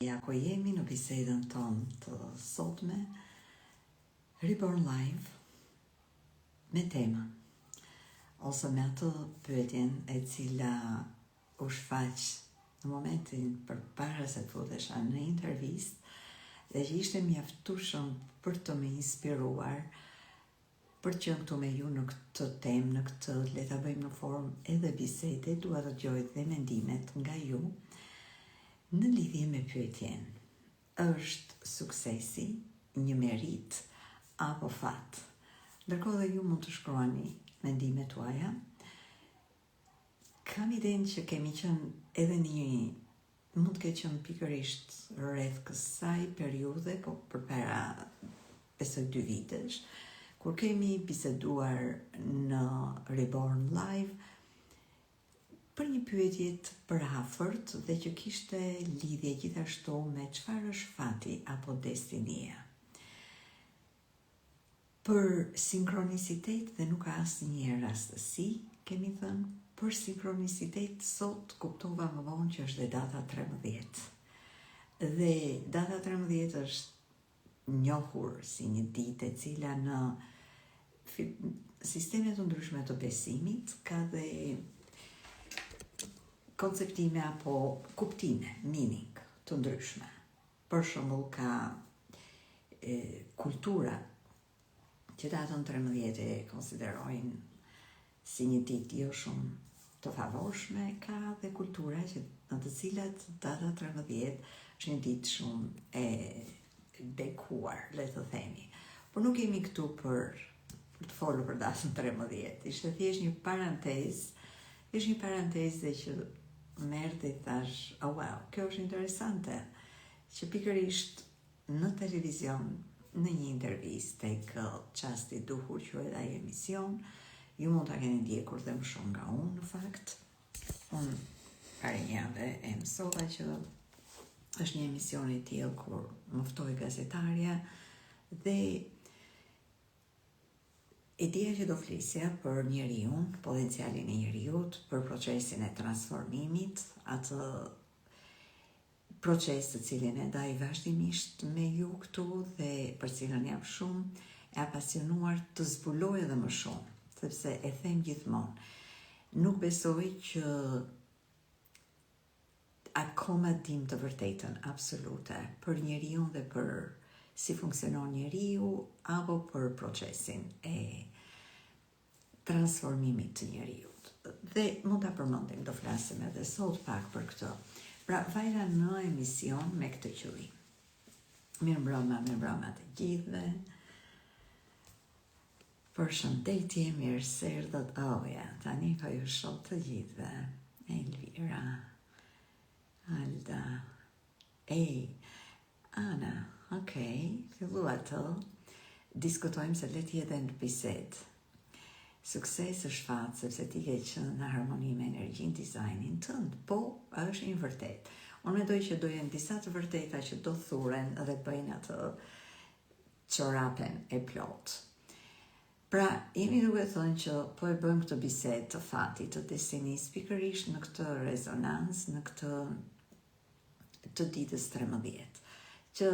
Ja ku jemi në bisedën tonë të sotme, Reborn Live, me tema, ose me atë pyetjen e cila u shfaq në momentin përpara se të futesha në intervistë, dhe që ishte mjaftueshëm për të më inspiruar për të qenë këtu me ju në këtë temë, në këtë le ta bëjmë në formë edhe bisede, dua të dëgjoj dhe mendimet nga ju në lidhje me pyetjen: është suksesi një merit apo fat? Ndërkohë dhe ju mund të shkruani mendimet tuaja. Kam idenë që kemi qenë edhe mund të ketë qenë pikërisht rreth kësaj periudhe, po përpara besoj 2 vitesh, kur kemi biseduar në Reborn Live për një pyetje të përafërt dhe që kishte lidhje gjithashtu me çfarë është fati apo destinia. Për sinkronicitet dhe nuk ka asnjë rastësi, kemi thënë, për sinkronicitet sot kuptova më vonë që është dhe data 13. Dhe data 13 është njohur si një ditë e cila në sisteme të ndryshme të besimit ka dhe konceptime apo kuptime, meaning të ndryshme. Për shembull ka kultura që datën 13 e konsiderojnë si një ditë jo shumë të favorshme, ka dhe kultura që në të cilat data 13 është një ditë shumë e bekuar, le të themi. Por nuk jemi këtu për të folur për datën 13. Ishte thjesht një parantezë dhe që merë dhe thash, oh wow, kjo është interesante, që pikërisht në televizion, në një intervistë tek Çasti duhur quhet ai emision, ju mund ta keni ndjekur dhe më shumë nga unë në fakt. Unë pare një javë e mësova që është një emision i tillë kur më ftoi gazetarja dhe ideja që do flisja për njeriu, potencialin e njeriut, për procesin e transformimit, atë proces të cilin e ndaj vazhdimisht me ju këtu dhe për cilën jam shumë e apasionuar të zbuloj edhe më shumë, sepse e them gjithmonë, nuk besoj që akoma dim të vërtetën absolute për njeriu dhe për si funksionon njeriu apo për procesin e transformimit të njeriut. Dhe mund ta përmendim, do flasim edhe sot pak për këtë. Pra, vajra në emision me këtë qëllim. Mirëmbrëma të gjithëve. Përshëndetje, mirëserdhët. Tani po ju shoh të gjithëve. Elvira, Alda, Ana, fillua të diskutojmë se le të jetë në bisedë. Sukses është fat, sepse ti ke qenë në harmoni me energjinë, dizajnin tënd, po është një vërtet. Unë mendoj që do jenë disa të vërteta që do thuren dhe bëjnë atë çorapen e plot. Pra, jemi duke thënë që po e bëjmë këtë bisedë të fatit, të destinisë, pikërisht në këtë rezonancë, në këtë të ditës 13, që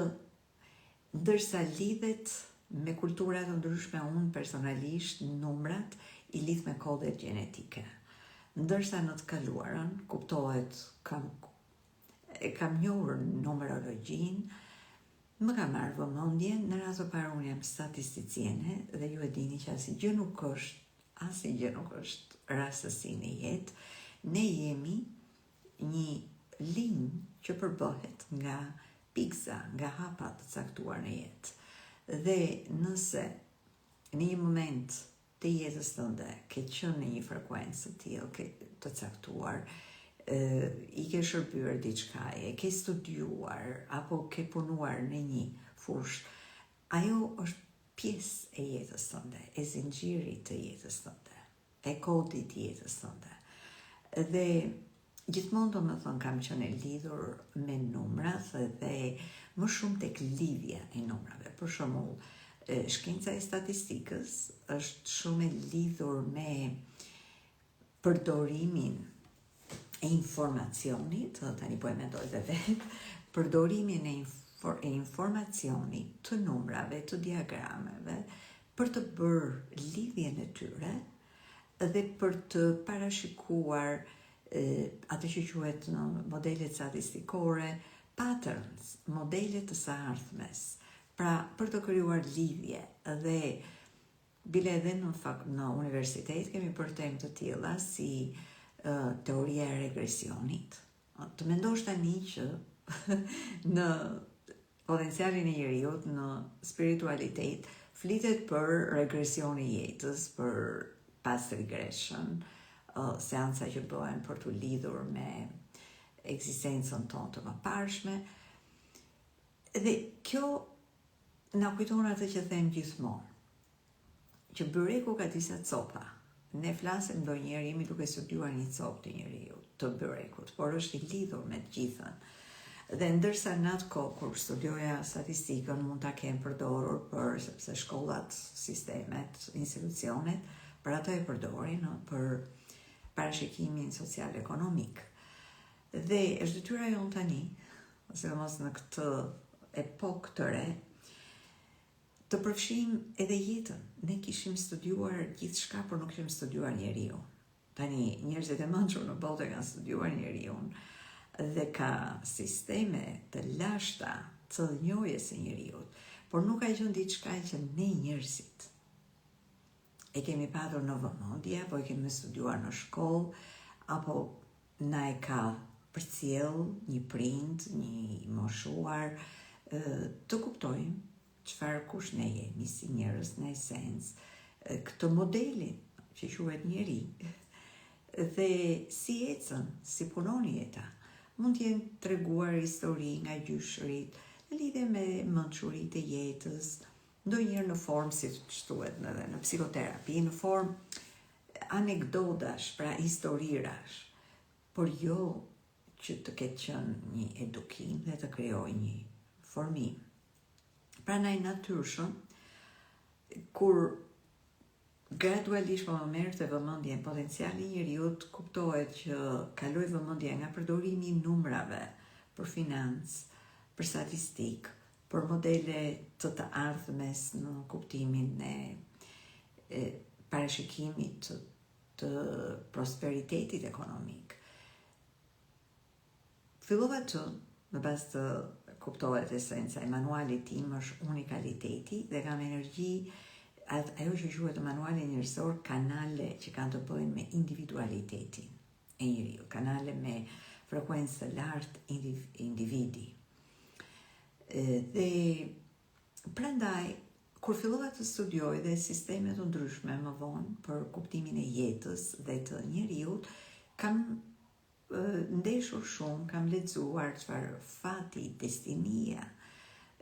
ndërsa lidhet me kulturat të ndryshme, unë personalisht numrat i lidh me kodet gjenetike. Ndërsa në të kaluarën, kuptohet, kam njohur numerologjin, më ka marrë vëmendje, në rast të parë unë jam statisticiene dhe ju e dini që asnjë nuk është rastësi në jetë. Ne jemi një linjë që përbëhet nga pikza, nga hapa të caktuar në jetë. Dhe nëse në një moment të jetës tënde ke qenë në një frekuencë të tillë të caktuar, i ke shërbyer diçkaje, ke studiuar apo ke punuar në një fushë, ajo është pjesë e jetës tënde, e zinxhirit të jetës tënde, e kodit të jetës tënde. Dhe gjithmonë do më thënë kam qenë lidhur me numrat dhe më shumë tek lidhja e numrave. Për shembull, shkenca e statistikës është shumë e lidhur me përdorimin e informacionit, tani po e mendoj dhe vetë, përdorimin e informacionit, të numrave, të diagrameve, për të bërë lidhjen e tyre dhe për të parashikuar atë që quhet në modelet statistikore, patterns, modelet të së ardhmes. Pra, për të krijuar lidhje dhe bile edhe në universitet kemi për temë të tilla si teoria e regresionit. Të mendosh tani që në potencialin e njeriut, në spiritualitet, flitet për regresioni i jetës, për past regression, seansa që bëhen për të lidhur me ekzistencën tonë të mëparshme. Dhe kjo na kujton atë që them gjithmonë, që byreku ka disa copa. Ne flasim ndonjëherë jemi duke studiuar një copë të njeriu, të byrekut, por është i lidhur me të gjithën. Dhe ndërsa në atë kohë kur studioja statistikën mund ta kem përdorur sepse shkollat, sistemet, institucionet për ato e përdorin për parashikimin social-ekonomik. Dhe është detyra jonë tani, sidomos në këtë epokë të re, të përfshijmë edhe jetën. Ne kishim studiuar gjithçka, por nuk kishim studiuar njeriu. Tani njerëzit e mençur në botë kanë studiuar njeriun dhe ka sisteme të lashta të njohjes së njeriut, por nuk ka qenë diçka që ne njerëzit e kemi patur në vëmendje, apo e kemi studiuar në shkollë, apo na e ka përcjell një prind, një moshuar, të kuptojmë çfarë kush ne jemi si njerëz në esencë, këtë modelin që quhet njeri, dhe si ecën, si punon jeta. Mund të jenë treguar histori nga gjyshërit, në lidhje me mençuritë e jetës, ndonjëherë në formë si thuhet edhe në psikoterapi, në formë anekdotash, pra historirash, por jo që të ketë qenë një edukim dhe të krijojë një formim. Prandaj natyrshëm, kur gradualisht po më merrte vëmendjen potenciali i njeriut, kuptohet që kaloi vëmendja nga përdorimi i numrave për financë, për statistikë, për modele të ardhmes në kuptimin e parashikimit të prosperitetit ekonomik. Fillova të, në bazë të kuptohet esenca e manualit tim është unikaliteti dhe kam energji, ajo që quhet manuali njerëzor, kanale që kanë të bëjnë me individualitetin e njeriu, kanale me frekuencë të lartë individi. Dhe prandaj, kur fillova të studioj dhe sisteme të ndryshme më vonë për kuptimin e jetës dhe të njeriut, kam ndeshur shumë, kam lexuar çfarë fati, destinia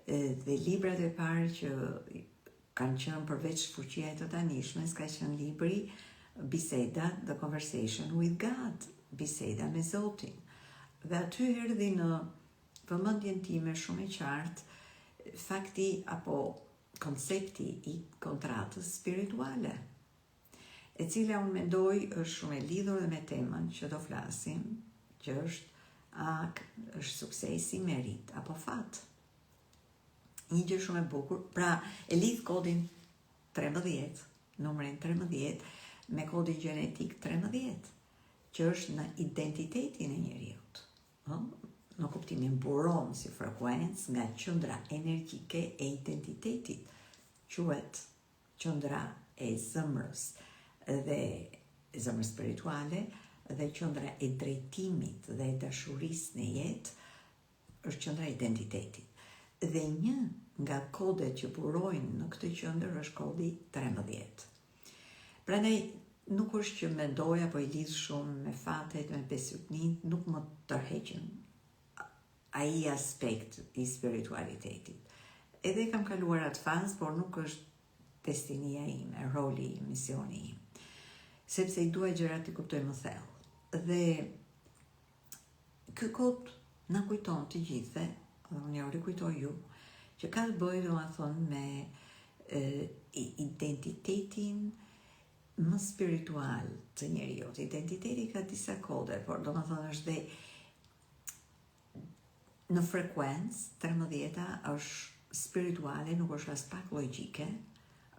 dhe librat e parë që kanë qenë përveç fuqia e të tanishmes, ka qenë libri Biseda, The Conversation with God, biseda me Zotin. Dhe aty erdhi në vëmendjen time shumë e qartë fakti apo koncepti i kontratës spirituale, e cila unë mendoj është shumë e lidhur dhe me temën që do flasim, që është suksesi, merit apo fat. Një gjë shumë e bukur, pra e lidh kodin 13, numrin 13, me kodin gjenetik 13, që është në identitetin e njeriut. Në kuptimin buron si frekuencë nga qendra energjike e identitetit, quhet qendra e zemrës dhe zemrës spirituale dhe qendra e drejtimit dhe dashurisë në jetë është qendra e identitetit. Dhe një nga kodet që burojnë në këtë qendër është kodi 13. Prandaj nuk është që mendoj apo i lidh shumë me fatet, me besëtnin, nuk më tërheqën ai aspekt i spiritualitetit. Edhe kam kaluar atë fazë, por nuk është destinia ime, roli im, misioni im. Sepse i dua gjërat të kuptoj më thellë. Dhe ky kod na kujton të gjithëve, unë ja rikujtoj ju, që ka të bëjë domethënë me identitetin më spiritual të njeriut. Identiteti ka disa kode, por domethënë është dhe në frekuencë, 13 është spirituale, nuk është as pak logjike,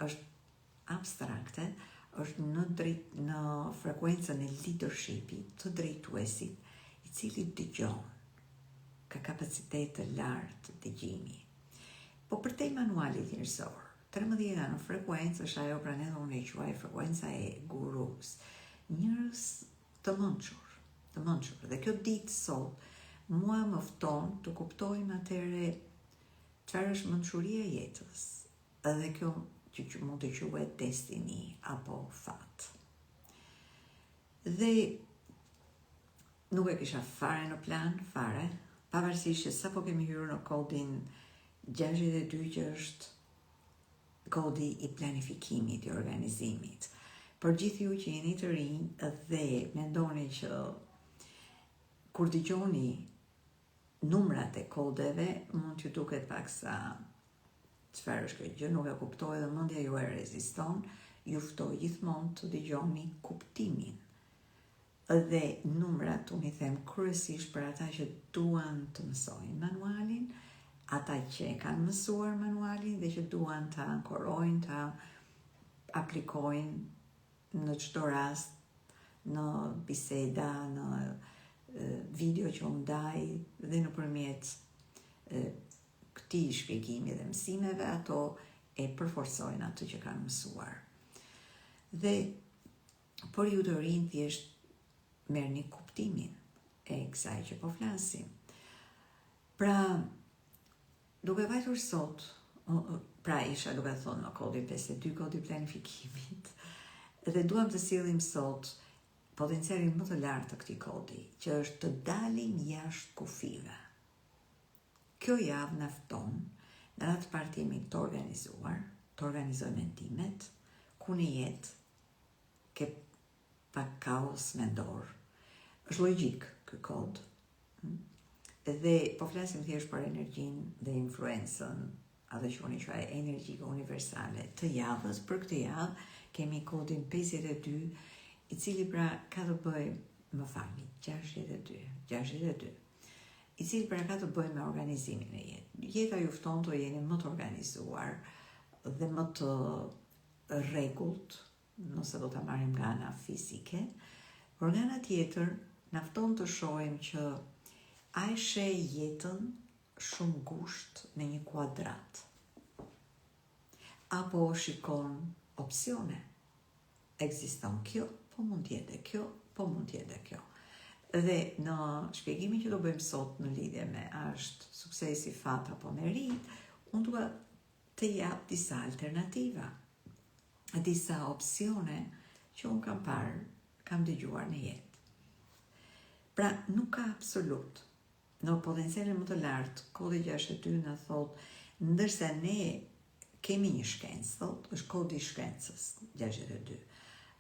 është abstrakte, është në frekuencën e leadershipit, të drejtuesit, i cili dëgjon, ka kapacitet të lartë të dëgjimi. Po për te manualit njërsor, 13 në frekuencë është ajo pra ne dhe unë e quaj frekuenca e gurus, njërës të mëndshur. Dhe kjo ditë sot, mua më fton të kuptojmë atëre çfarë është mençuria e jetës, edhe kjo që mund të quhet destini apo fat. Dhe nuk e kisha fare në plan, pavarësisht që sapo kemi hyrë në kodin 62 që është kodi i planifikimit, i organizimit. Për gjithë ju që jeni të rinj dhe mendoni që kur dëgjoni numrat e kodeve, mund t'ju duket pak sa çfarë është kjo gjë, nuk e kuptoj dhe mendja ju e reziston, ju ftoj gjithmonë të dëgjoni kuptimin. Dhe numrat unë i them kryesisht për ata që duan të mësojnë manualin, ata që kanë mësuar manualin dhe që duan të ankorojnë, të aplikojnë në çdo rast, në biseda, në video që unë ndaj dhe nëpërmjet këtij shpjegimi dhe mësimeve, ato e përforcojnë atë që kanë mësuar. Dhe për ju të rinj thjesht merrni kuptimin e kësaj që po flasim. Pra, duke vajtur sot, pra isha duke thonë në kodi 52, kodi planifikimit, dhe duam të sillim sot potencialin më të lartë të këtij kodi, që është të dalim jashtë kufive. Kjo javë na fton në atë part jemi të organizuar, të organizojmë mendimet, ku në jetë ke pak kaos mendor. Është logjik ky kod. Dhe po flasim thjesht për energjinë dhe influencën, atë që unë quaj energjike universale të javës. Për këtë javë kemi kodin 52, i cili pra ka të bëjë, 62, i cili pra ka të bëjë me organizimin e jetë. Jeta ju fton të jeni më të organizuar dhe më të rregullt, nëse do ta marrim nga ana fizike, por nga ana tjetër na fton të shohim që ai sheh jetën shumë ngushtë në një kuadrat. Apo shikon opsione. Ekziston kjo, po mund t'jetë kjo, po mund t'jetë kjo. Dhe në shpjegimin që do bëjmë sot në lidhje me është suksesi, fat apo merit, unë dua të jap disa alternativa, disa opsione që unë kam parë, kam dëgjuar në jetë. Pra, nuk ka absolut. Në potencialin më të lartë, kodi 62 në thot, ndërsa ne kemi një shkencë, thot, është kodi shkencës 62.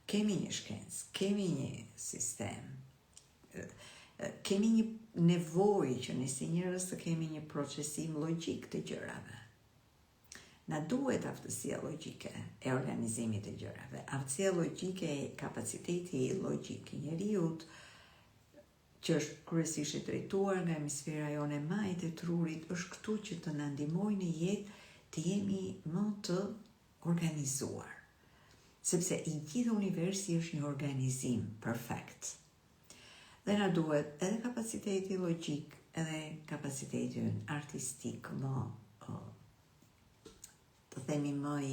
Kemi një shkencë, kemi një sistem, kemi një nevojë që ne si njerëz të kemi një procesim logjik të gjërave. Na duhet aftësia logjike e organizimit të gjërave, aftësia logjike e kapaciteti logjik i njeriut, që është kryesisht i drejtuar nga hemisfera jone e majt e trurit, është këtu që të na ndihmojë në jetë të jemi më të organizuar. Sepse i gjithë universi është një organizim perfekt. Dhe na duhet edhe kapaciteti logjik, edhe kapaciteti artistik më, të themi më i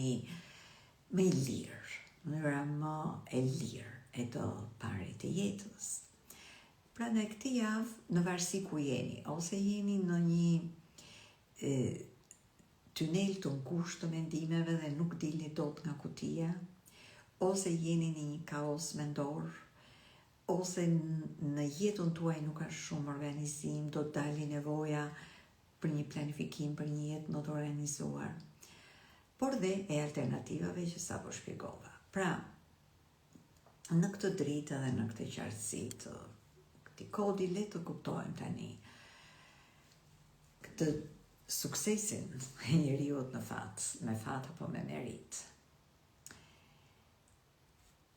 lirë, mënyra më e lirë e të parit të jetës. Pra në këtë javë, në varësi ku jeni, ose jeni në një tunel të ngushtë të mendimeve dhe nuk dilni dot nga kutia, ose jeni në një kaos mendor, ose në jetën tuaj nuk ka shumë organizim, do të dali nevoja për një planifikim, për një jetë më të organizuar, por dhe e alternativave që sapo shpjegova. Pra, në këtë dritë dhe në këtë qartësi të këtij kodi, le të kuptojmë tani këtë suksesin e njeriut në fat, me fat apo me merit.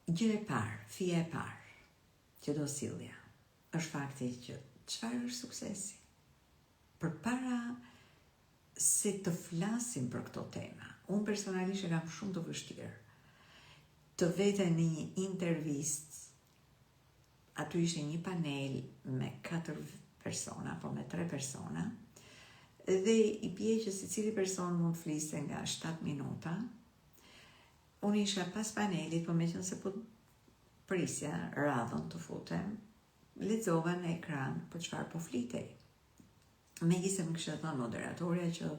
Gjë e parë, fija e parë që do sillja, është fakti që çfarë është suksesi? përpara se të flasim për këto tema, unë personalisht e kam shumë të vështirë të vete në një intervist, aty ishte një panel me 4 persona, apo me 3 persona, dhe i bie që se cili person mund fliste nga 7 minuta. Unë isha pas panelit, po me qënë se po prisja radhën të futem, lexova në ekran po çfarë po flitej. Megjithëse më kishte thënë moderatorja që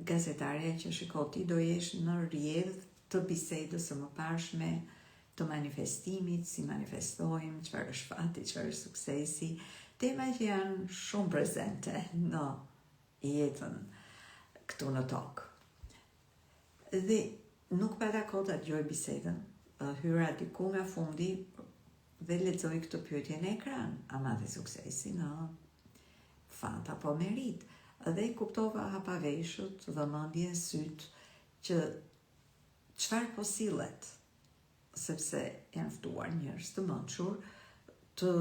gazetarja që shiko ti do jesh në rrjedh të bisedës së mëparshme të manifestimit, si manifestojmë, çfarë është fati, çfarë është suksesi, tema që janë shumë prezente në jetën këtu në tokë. Dhe nuk pata kohë ta dëgjoj bisedën, hyra diku nga fundi dhe lexoj këtë pyetje në ekran, a madhe suksesi në fat apo merit. Dhe kuptova hapaveshët, vëmendjen, syt që çfarë po sillet, sepse janë ftuar njerëz të mençur të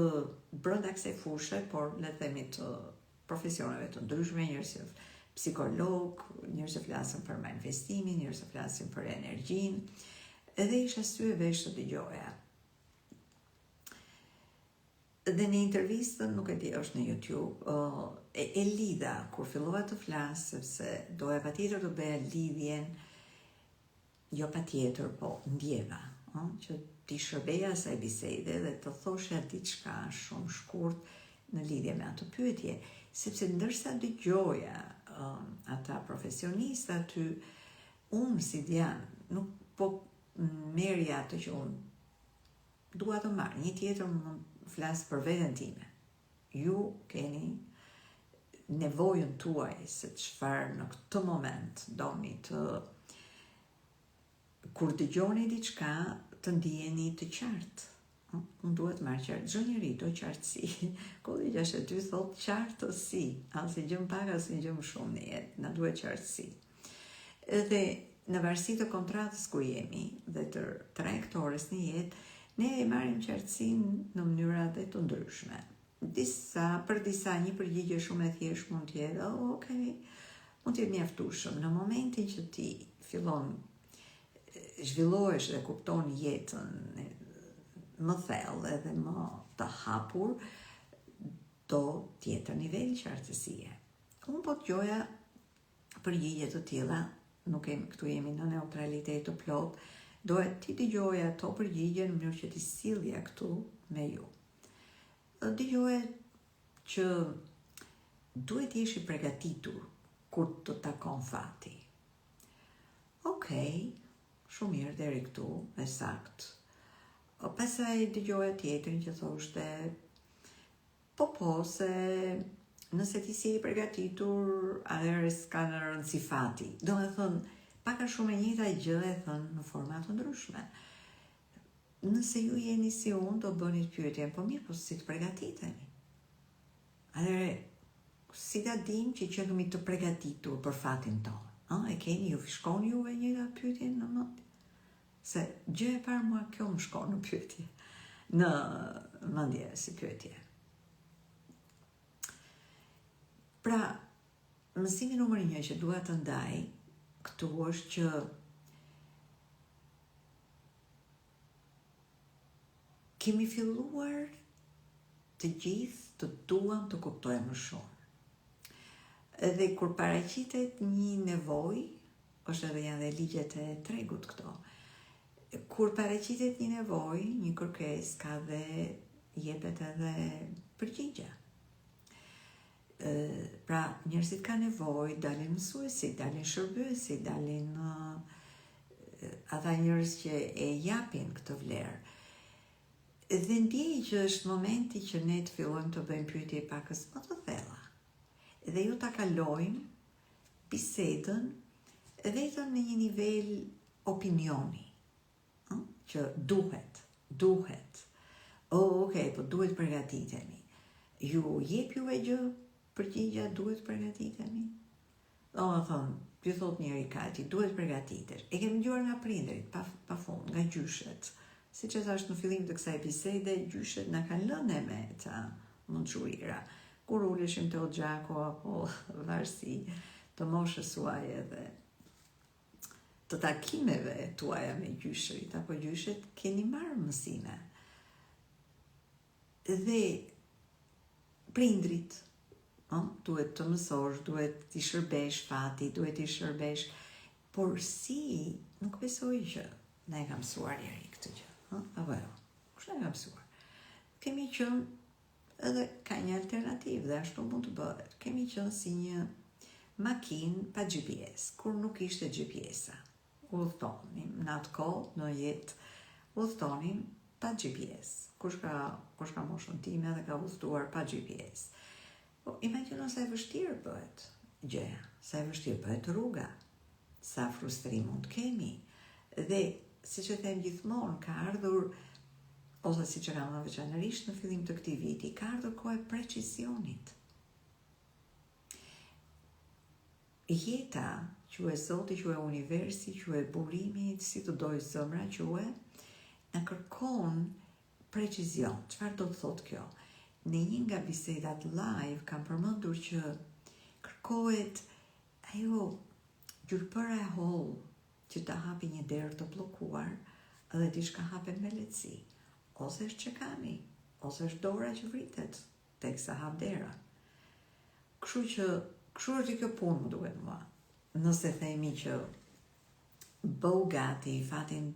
brenda kësaj fushe, por le të themi të profesioneve të ndryshme, njerëz që psikolog, njerëz që flasin për manifestimin, njerëz që flasin për energjinë, edhe isha sy e vesh të dëgjoja. Dhe në intervistën, nuk e di, është në YouTube, e lidha kur fillova të flas, sepse doja patjetër të bëja lidhjen, jo patjetër, po ndjeva, që ti shërbeja asaj bisede dhe të thosha diçka shumë shkurt në lidhje me atë pyetje, sepse ndërsa dëgjoja ata profesionistë aty, unë si Dian nuk po merja atë që unë dua të marr, një tjetër më flas për veten time. Ju keni nevojën tuaj se çfarë në këtë moment doni të, kur dëgjoni diçka, të ndiheni të qartë. Unë duhet marrë qartë, çdo njeri do qartësi. Kodi 62 thot qartësi, asnjë gjë më pak, asnjë gjë më shumë në jetë, na duhet qartësi. Edhe në varësi të kontratës ku jemi dhe të trajektores në jetë, ne e marrim qartësinë në mënyra dhe të ndryshme. Për disa një përgjigje shumë e thjeshtë mund të jetë, okay, mund të jetë mjaftueshëm. Në momentin që ti fillon zhvillohesh dhe kupton jetën më thellë edhe më të hapur, do tjetër nivel qartësie. Unë po dëgjoja përgjigje të tilla, nuk këtu jemi në neutralitet të plot, doja ti dëgjoja ato përgjigje në mënyrë që ti sillja këtu me ju. Dëgjoja që duhet jesh i përgatitur kur të takon fati. Okej, shumë mirë deri këtu, e sakt. Pastaj dëgjoja tjetrin që thoshte, po, se nëse ti si i përgatitur, atëherë s'ka në rëndësi fati. Do me thënë, paka shumë e njëjta gjë e thënë në forma të ndryshme. Nëse ju jeni si unë, do bëni pyetjen, po mirë, po si të përgatiteni? Atëherë, si ta dim që qëndemi të përgatitur për fatin tonë? E keni, ju shkoni juve njëra pyetjen në mend? Se gjë e parë mua kjo më shkon në pyetje, në mendje si pyetje. Pra, mësimi numër 1 që dua të ndaj këtu është që kemi filluar të gjithë të duam të kuptojmë më shumë. Dhe kur paraqitet një nevojë, është edhe janë dhe ligjet e tregut këto. Kur paraqitet një nevojë, një kërkesë, ka dhe jepet edhe përgjigje. Pra, njerëzit ka nevojë, dalin mësuesi, dalin shërbyesi, dalin ata njerëz që e japin këtë vlerë. Dhe ndjej që është momenti që ne të fillojmë të bëjmë pyetje pakës më të thella. Dhe ju ta kalojmë bisedën vetëm në një nivel opinioni, që duhet. Okej, po duhet përgatitemi. Ju jep juve gjë, përgjigja duhet përgatitemi. Do të thonë, ju thot njëri kati, duhet përgatitesh. E kemi dëgjuar nga prindërit, pa fund, nga gjyshet. Siç e thash në fillim të kësaj bisede, gjyshet na kanë lënë me ta mençurira. kur uleshim të Oxhako apo varësi të moshës suaj edhe të takimeve tuaja me gjyshrit apo gjyshet, keni marrë mësime. Dhe prindrit, duhet të mësosh, duhet t'i shërbesh fati, duhet t'i shërbesh, por si nuk besoj që na e ka mësuar njeri këtë gjë. Apo jo, kush na e ka mësuar? Kemi qenë edhe ka një alternativë dhe ashtu mund të bëhet. Kemi qenë si një makinë pa GPS, kur nuk ishte GPS-a. Udhëtonim, në atë kohë, në jetë, udhëtonim pa GPS. Kush ka moshën time dhe ka udhëtuar pa GPS. Po, imagjino sa e vështirë bëhet gjëja, sa e vështirë bëhet rruga, sa frustrim mund kemi. Dhe, si që them gjithmonë, ka ardhur, ose si që kam në veçanërisht në fillim të këtij viti, ka ardhur kohë e precisionit. Jeta, që e Zoti, që e universi, që e burimi, si të dojë zëmra, që e në kërkon precizion. Çfarë do të thotë kjo? Në një nga bisedat live kam përmendur që kërkohet ajo gjyrpëra e hollë që të hapi një derë të bllokuar edhe diçka hapet me lehtësi. Ose është çekani, ose është dora që vritet teksa hap dera. Kështu është kjo punë, më duhet mua. Nëse themi që bëu gati, fatin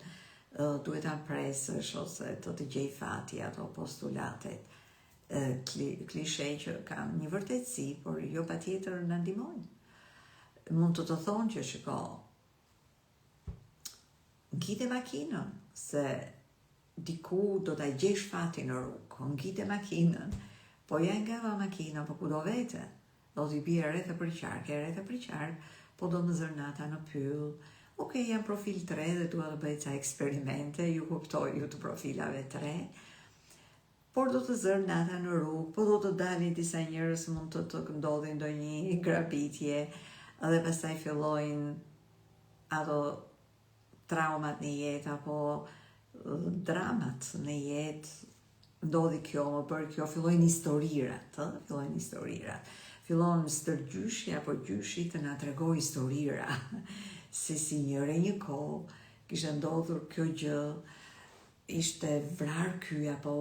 duhet ta presësh ose të gjej fati ato postulatet, klishe që kanë një vërtetësi, por jo patjetër na ndihmojnë. Mund të thonë që shiko, ngjite makinën, se diku do ta gjesh fatin në rrugë, ngjite makinën, po ja nga makina, po kudo vete, do t'i bie rreth e përqark, po do më zërnata në pyll, jam profil 3 dhe dua të bëj ca eksperimente, ju kuptoj ju të profilave 3, por do të zërë nata në rrugë, po do të dalin disa njerëz, mund të ndodhin ndonjë grabitje, edhe pastaj fillojnë ato traumat në jetë, apo dramat në jetë, ndodhi kjo, më bërë kjo, fillojnë historirat, fillon stërgjyshi apo gjyshi të na tregoj historira, se si njëre një kohë, kishte ndodhur kjo gjë, ishte vrar ky, apo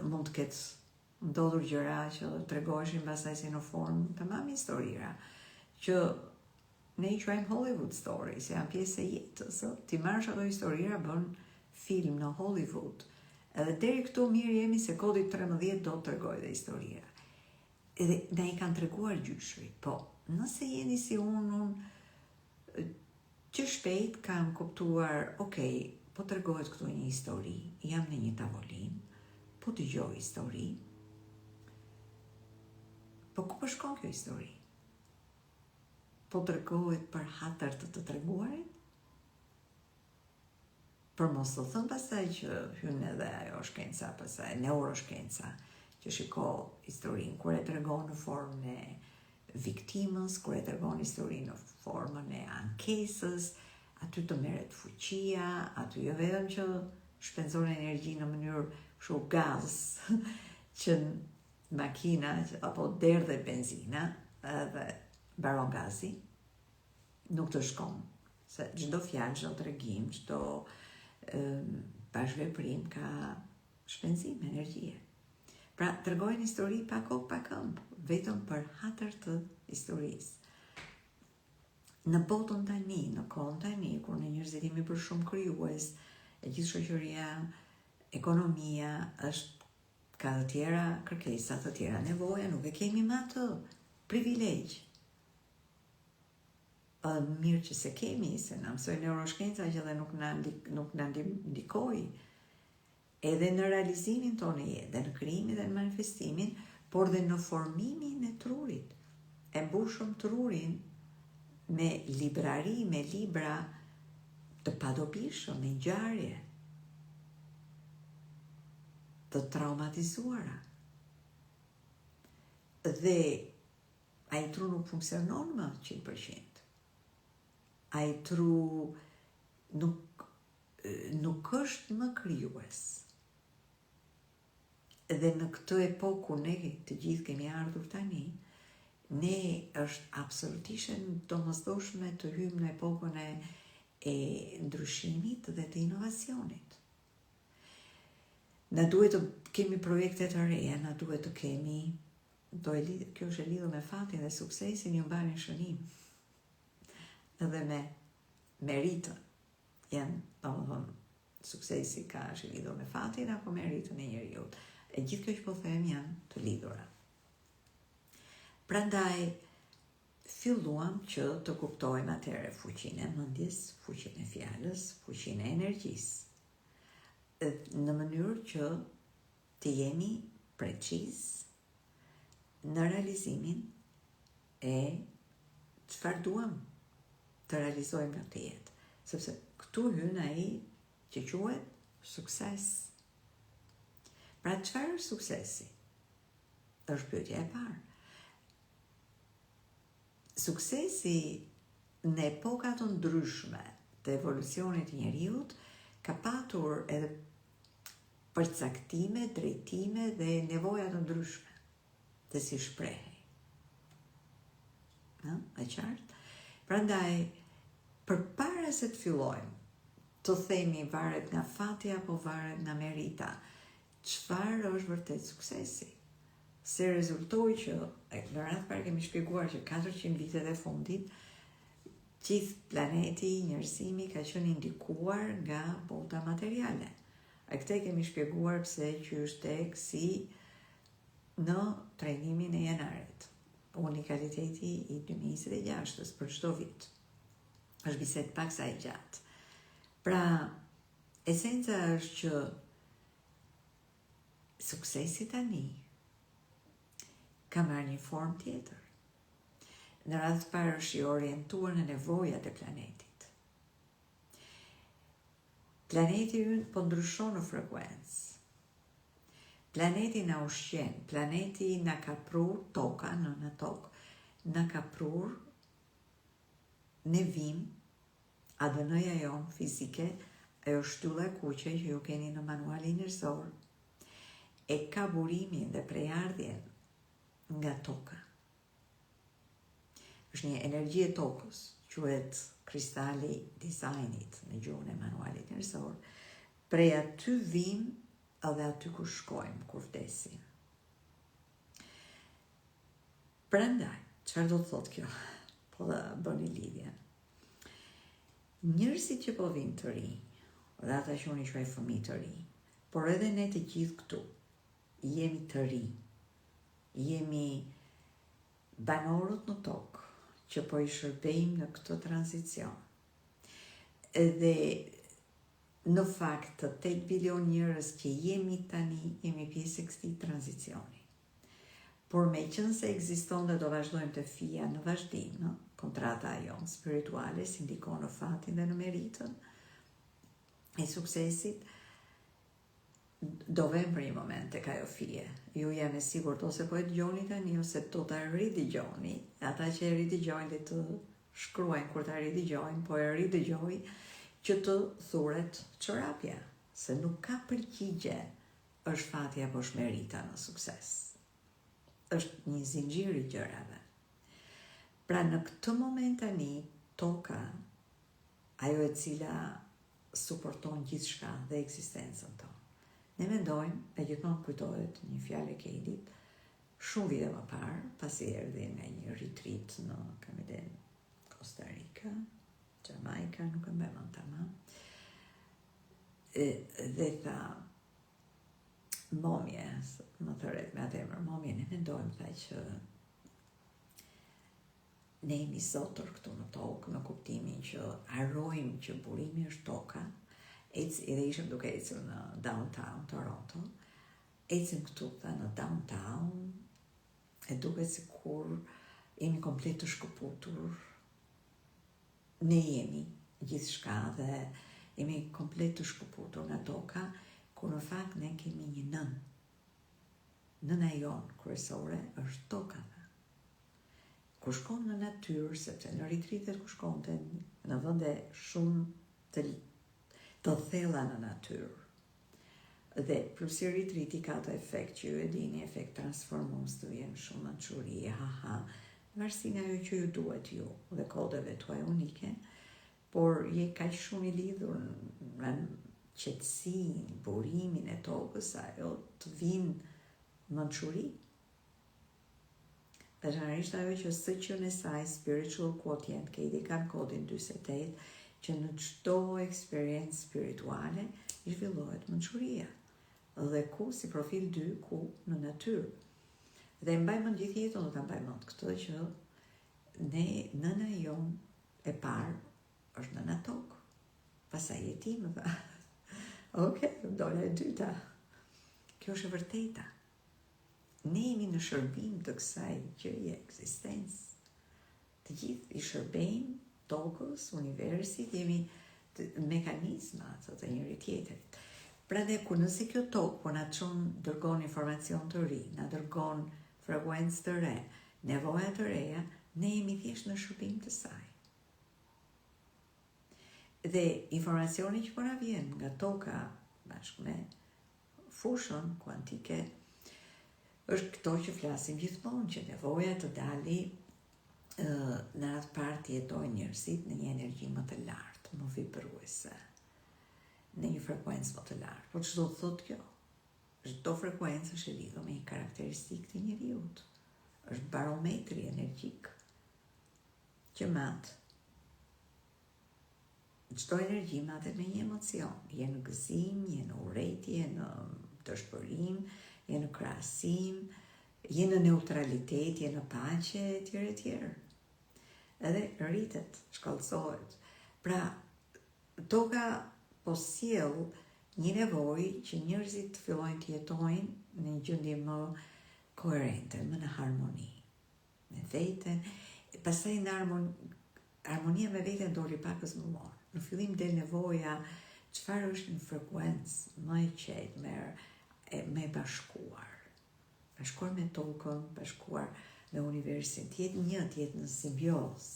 mund të ketë ndodhur gjëra që tregoheshin pastaj si në formë të mam historira, që ne i quajmë Hollywood stories, janë pjesë e jetës. Ti marrësh ato historira, bën film në Hollywood. Edhe deri këtu mirë jemi se kodi 13 do të tregoj dhe historira. Edhe na i kanë treguar gjyshrit, po nëse jeni si unë që shpejt kam kuptuar, po tregohet këtu një histori, jam në një tavolinë, po dëgjoj histori, po ku po shkon kjo histori? Po tregohet për hatër të treguarit? Për mos të thënë pastaj që hyn edhe ajo shkenca, pastaj neuroshkenca, që shiko historinë, kur e tregon në formën e viktimës, kur e tregon historinë në formën e ankesës, aty të merret fuqia, aty jo vetëm që shpenzon energji në mënyrë kështu gaz, që makina apo derë dhe benzina edhe baron gazi, nuk të shkon, se çdo fjalë, çdo tregim, çdo bashkëveprim ka shpenzim energjie. Pra, tregojnë histori pa kokë, pa këmbë, vetëm për hatër të historisë. Në botën tani, në kohën tani, kur në njerëzit jemi për shumë krijues, e gjithë shoqëria, ekonomia ka të tjera kërkesa, të tjera nevoja, nuk e kemi më atë privilegj. Mirë që se kemi, se na mësoi neuroshkenca që dhe nuk na ndikoi edhe në realizimin tonë jetë, dhe në krijimin dhe në manifestimin, por dhe në formimin e trurit. E mbushëm trurin me librari, me libra të padobishëm, me ngjarje të traumatizuara. Dhe ai tru nuk funksionon më 100%. Ai tru nuk është më krijues. Dhe në këtë epoku ne të gjithë kemi ardhur tani, ne është absolutisht domosdoshme të hyjmë në epokën e ndryshimit dhe të inovacionit. Na duhet të kemi projekte të reja, na duhet të kemi, kjo është e lidhur me fatin dhe suksesin, ju mbani shënim. Edhe me meritën, janë, domethënë, suksesi ka është i lidhur me fatin apo meritën e njeriut. E gjithë kjo që po them janë të lidhura. Prandaj, filluam që të kuptojmë atëherë fuqinë e mendjes, fuqinë e fjalës, fuqinë e energjisë. Në mënyrë që të jemi preciz në realizimin e çfarë duam të realizojmë në këtë jetë. Sepse këtu hyn ai që quhet sukses. Pra çfarë është suksesi? Është pyetja e parë. Suksesi në epoka të ndryshme të evolucionit të njeriut ka patur edhe përcaktime, drejtime dhe nevoja të ndryshme të si shprehej. E qartë? Prandaj, përpara se të fillojmë të themi varet nga fati apo varet nga merita, çfarë është vërtet suksesi? Se rezultoi që, në radhë parë kemi shpjeguar që 400 vitet e fundit, gjithë planeti, njerëzimi ka qenë indikuar nga bota materiale. E këtë kemi shpjeguar pse që është tek si në trajnimin e janarit. Unikaliteti i 2026 për çdo vit. Është bisedë pak sa e gjatë. Pra, esenca është që suksesi tani ka marrë një formë tjetër. Në radhë të parë është i orientuar në nevojat e planetit. Planeti ynë po ndryshon në frekuencë. Planeti na ushqen, planeti na ka prur toka në tokë, na ka prur ne vim, ADN-ja jonë fizike, ajo shtylla e kuqe që ju keni në manualin njerëzor, e ka burimin dhe prejardhjen nga toka. Është një energji e tokës, quhet kristali dizajnit në gjuhën e manualit njerëzor, prej aty vim edhe aty ku shkojmë, kur vdesim. Prandaj, çfarë do të thotë kjo? Po dhe bëni lidhje. Njerëzit që po vinë të rinj, dhe ata që unë i quaj fëmijë të rinj, por edhe ne të gjithë këtu, jemi të rinj, jemi banorët në tokë, që po i shërbejmë në këtë tranzicion. Edhe në fakt të 8 bilion njerëz që jemi tani, jemi pjesë e këtij tranzicioni. Por me qënë se ekziston dhe do vazhdojmë të fija në vazhdim, no? Kontrata jonë spirituale si ndikon në fatin dhe në meritën e suksesit, do vem për një moment të kajo fije. Ju jam e sigurt ose po e dëgjoni tani ose do të ridëgjoni, ata që e ridëgjojnë dhe të shkruajnë kur të ridëgjojnë, po e ridëgjoj që të thuret çorapja, se nuk ka përgjigje është fati apo është merita në sukses. Është një zinxhir i gjërave. Pra në këtë moment tani, toka, ajo e cila suporton gjithçka dhe ekzistencën tonë. Ne mendojmë, e gjithmonë kujtohet një fjalë e Kedit, shumë vite më parë, pasi erdhi nga një retreat në Kamiden, Costa Rica, Jamaica, nuk e mbaj mend tamam. Dhe tha, momje, më thëret me atë emër, momje, ne mendojmë tha që ne jemi zotër këtu në tokë, në kuptimin që harrojmë që burimi është toka, edhe ishëm duke ecur në downtown Toronto, ecim këtu tha në downtown, e duket sikur jemi komplet të shkëputur, ne jemi gjithçka dhe jemi komplet të shkëputur nga toka, kur në fakt ne kemi një nën. Nëna jonë kryesore është toka. Kur shkon në natyrë, sepse në retreatet kur shkonte në vende shumë të thella në natyrë, Dhe plus i ritriti ka të efekt që ju e dini, efekt transformues të vjen shumë mançuri, varësi nga ajo që ju duhet ju dhe kodeve tuaj unike, por je kaq shumë i lidhur në qetësinë, burimin e tokës, ajo të vinë mançuri. Veçanërisht ajo që sëqën e saj spiritual quotient, ke i kanë kodin 48, që në çdo eksperiencë spirituale i zhvillohet mençuria. Dhe ku si profil 2, ku në natyrë. Dhe mbajmë gjithë jetën do ta mbajmë këtë që ne nëna jonë e parë është nëna tokë. Pastaj jetim dha. Okej, dola e dyta. Kjo është e vërteta. Ne jemi në shërbim të kësaj gjëje ekzistencë. Të gjithë i shërbejmë tokës, universit, jemi mekanizma të njëri tjetrit. Pra dhe ku nëse kjo tokë po na çon dërgon informacion të ri, na dërgon frekuencë të re, nevoja të reja, ne jemi thjesht në shërbim të saj. Dhe informacioni që po na vjen nga toka bashkë me fushën kuantike është këto që flasim gjithmonë, që nevoja të dali në atë parë të jetojnë njerëzit në një energji më të lartë, më vibruese, në një frekuencë më të lartë. Po çdo të thotë kjo? Çdo frekuencë është e lidhur me një karakteristikë të njeriut. Është barometri energjik që mat. Çdo energji matet me një emocion, je në gëzim, je në urrejtje, je në dëshpërim, je në krahasim, je në neutralitet, je në paqe, etj. Edhe rritet, shkallësohet. Pra, toka po sjell një nevojë që njerëzit fillojnë të jetojnë në një gjendje më koherente, më në harmoni me veten. Pastaj në harmonia me veten doli pakës më vonë. Në fillim del nevoja çfarë është në frekuencë më e qetë, me bashkuar me tokën, bashkuar me universin, t'jetë një, t'jetë në simbiozë.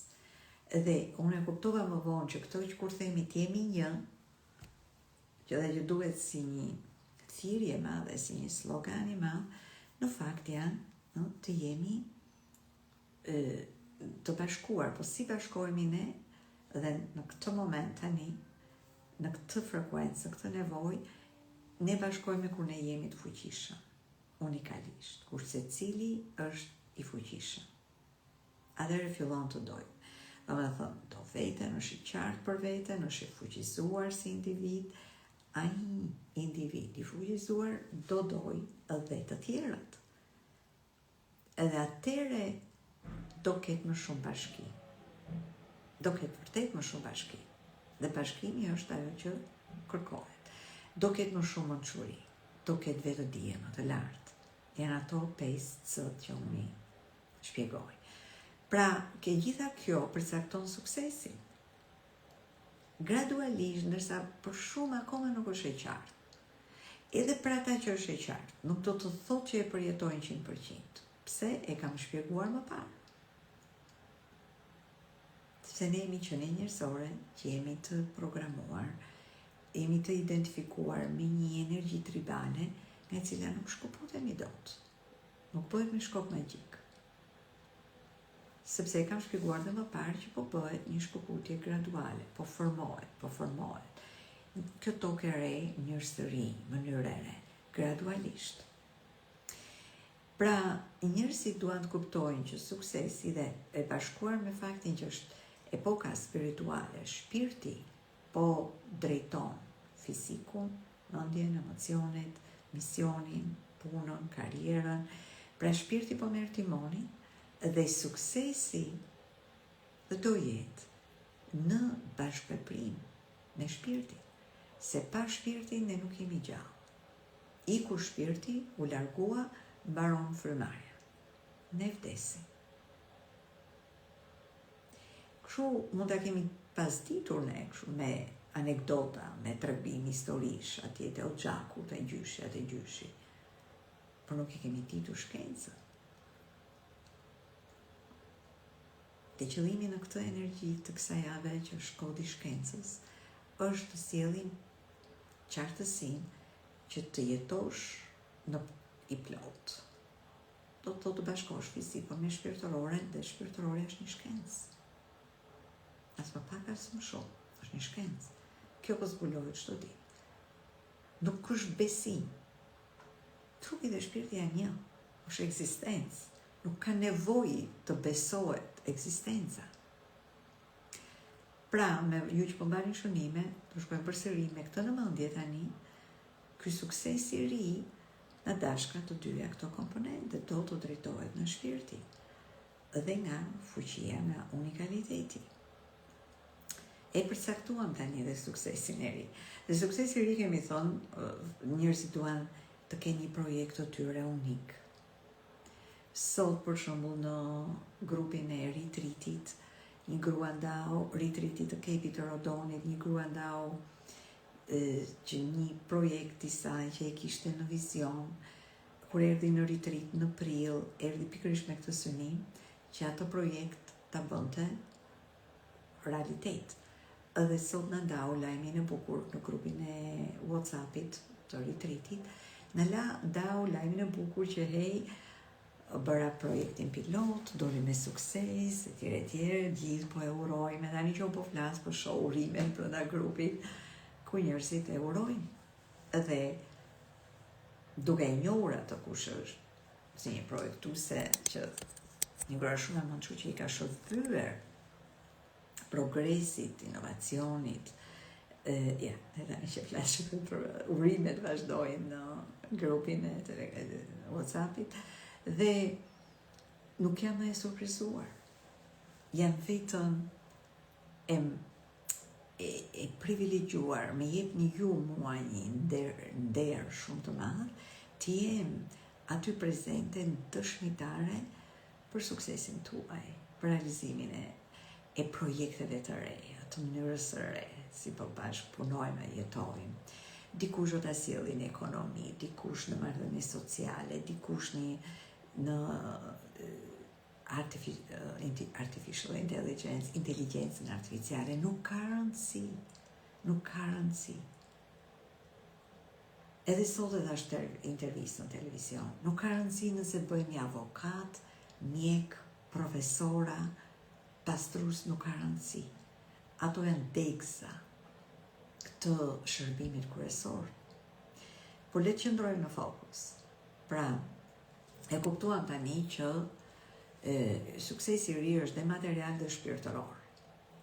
Dhe unë e kuptova më vonë që këto që kur themi t'jemi një, që dhe që duhet si një thirrje madhe, si një slogan i madh, në fakt janë të jemi të bashkuar, po si bashkohemi ne dhe në këtë moment tani, në këtë frekuencë, në këtë nevojë, ne bashkohemi kur ne jemi të fuqishëm, unikalisht, kur secili është i fuqishëm. Atëherë fillon të dojë. Do me thënë, do veten, është i qartë për veten, është i fuqizuar si individ, ai individ i fuqizuar do dojë edhe të tjerët. Edhe atëherë do ketë më shumë bashki. Do ketë vërtet më shumë bashki. Dhe bashkimi është ajo që kërkohet. Do ketë më shumë mençuri, do ketë vetëdije më të lartë. Janë ato 5 C që unë i shpjegoj. Pra, ke gjitha kjo përcakton suksesin. Gradualisht, ndërsa për shumë akoma nuk është e qartë. Edhe për ata që është e qartë, nuk do të thotë që e përjetojnë 100%. Pse e kam shpjeguar më parë? Sepse ne jemi qenie njerëzore që jemi të programuar, jemi të identifikuar me një energji tribale me cila nuk shkëputemi dot. Nuk bëhet me shkop magjik. Sepse e kam shpjeguar dhe më parë që po bëhet një shkëputje graduale, po formohet. Kjo tokë e re, njerëz të rinj, mënyrë e re, gradualisht. Pra, njerëzit duan të kuptojnë që suksesi dhe e bashkuar me faktin që është epoka spirituale, shpirti po drejton fizikun, mendjen, emocionet, misionin, punën, karrierën. Pra shpirti po merr timonin dhe suksesi do jetë në bashkëpeprim me shpirtin. Se pa shpirtin ne nuk jemi gjallë. Iku shpirti, u largua, mbaron frymarrja. Ne vdesim. Kështu mund ta kemi pasditur ne kështu me anekdota, me tregim historish, atje te Oxhaku, te gjyshi. Por nuk e kemi ditur shkencën. Dhe qëllimi në këtë energji të kësaj jave që është kodi shkencës, është të sjellim qartësinë që të jetosh në i plot. Do të bashkosh fizikon me shpirtëroren, dhe shpirtërore është një shkencë. As më pak as më shumë, është një shkencë. Kjo po zbulohet çdo ditë. Nuk është besim. Trupi dhe shpirti janë një, është ekzistencë. Nuk ka nevojë të besohet ekzistenca. Pra, me ju që po mbani shënime, do shkojmë përsëri me këtë në mendje tani, ky sukses i ri në dashka të dyja këto komponente do të drejtohet në shpirti dhe nga fuqia, nga unikaliteti. E përcaktuam tani dhe suksesin e ri. Dhe suksesi i ri kemi thonë, njerëzit duan të kenë një projekt të tyre unik. Sot, për shembull, në grupin e retreatit, një grua ndau retreatit të Kepit të Rodonit, një grua ndau që një projekt i saj që e kishte në vizion, kur erdhi në retreat në prill, erdhi pikërisht me këtë synim që atë projekt ta bënte realitet. Edhe sot në ndau lajmin e bukur në grupin e WhatsAppit të retreatit, në ndau lajmin e bukur që bëra projektin pilot, doli me sukses, etj, gjithë po e urojmë, tani që po flas për shohurimin brenda grupit, ku njerëzit e urojnë. Edhe duke e njohur atë kush është, si një projektuese që një grua shumë e mençur që i ka shërbyer progresit, inovacionit, edhe tani që flasim për urimet vazhdojnë në grupin e WhatsAppit, dhe nuk jam e surprizuar. Jam vetëm e privilegjuar, me jep një ju mua një nder shumë të madh, të jem aty prezente në dëshmitare për suksesin tuaj, për realizimin e projekteve të reja, të mënyrës së re, si po bashkë punojmë e jetojmë. Dikush do ta sjellin në ekonomi, dikush në marrëdhënie sociale, dikush në artificial intelligence, inteligjencën artificiale, nuk ka rëndësi. Edhe sot edhe është intervistë në televizion, nuk ka rëndësi nëse të bëjmë një avokat, mjek, profesora, pastrus, nuk ka rëndësi. Ato janë degëza këtë shërbimit kryesor. Por le të qëndrojmë në fokus. Pra, e kuptuam tani që suksesi i ri është dhe material dhe shpirtëror,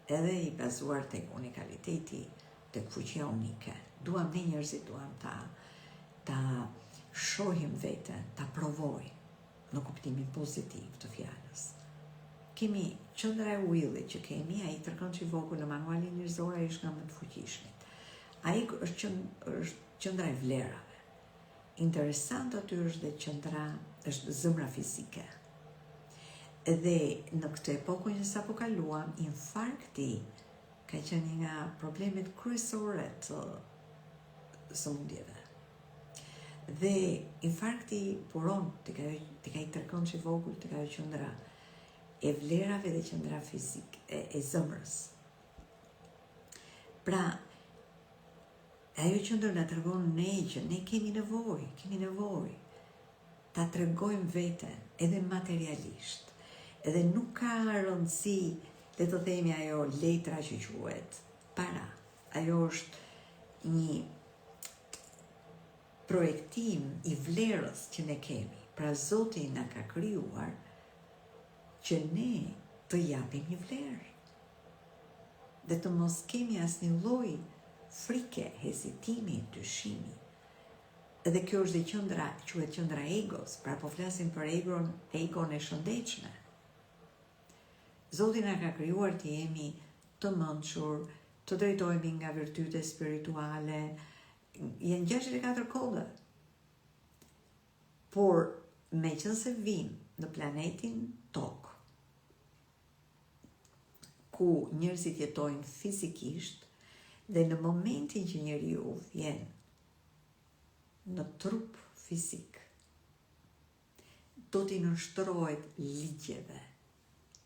edhe i bazuar tek unikaliteti, tek fuqia unike. Duam ne njerëzit, duam ta shohim veten, ta provojmë në kuptimin pozitiv të fjalës. Kemi qendra e willit që kemi, ai tërkon që i vogël në manualin njerëzor, ai është nga më të fuqishmit. Ai është qendra e vlerave. Interesant aty është dhe qendra, është zëmra fizike. Dhe në këtë epokë që sapo kaluam, infarkti ka qenë një nga problemet kryesore të sëmundjeve. Dhe infarkti buron tek ai tërkon që i vogël, tek ajo qendra e vlerave dhe qendra fizike e zëmrës. Pra, ajo qendër na tregon ne që ne kemi nevojë ta tregojmë veten edhe materialisht. Edhe nuk ka rëndësi, le të themi, ajo letra që quhet para. Ajo është një projektim i vlerës që ne kemi. Pra Zoti na ka krijuar që ne të japim një vlerë. Dhe të mos kemi asnjë lloj frike, hezitimi, dyshimi. Edhe kjo është dhe qendra, quhet qendra egos, pra po flasim për egon e shëndetshme. Zoti na ka krijuar të jemi të mençur, të drejtohemi nga virtyte spirituale, janë 64 kode. Por meqense vim në planetin Tokë, ku njerëzit jetojnë fizikisht, dhe në momentin që njeriu vjen në trup fizik, do t'i nënshtrohet ligjeve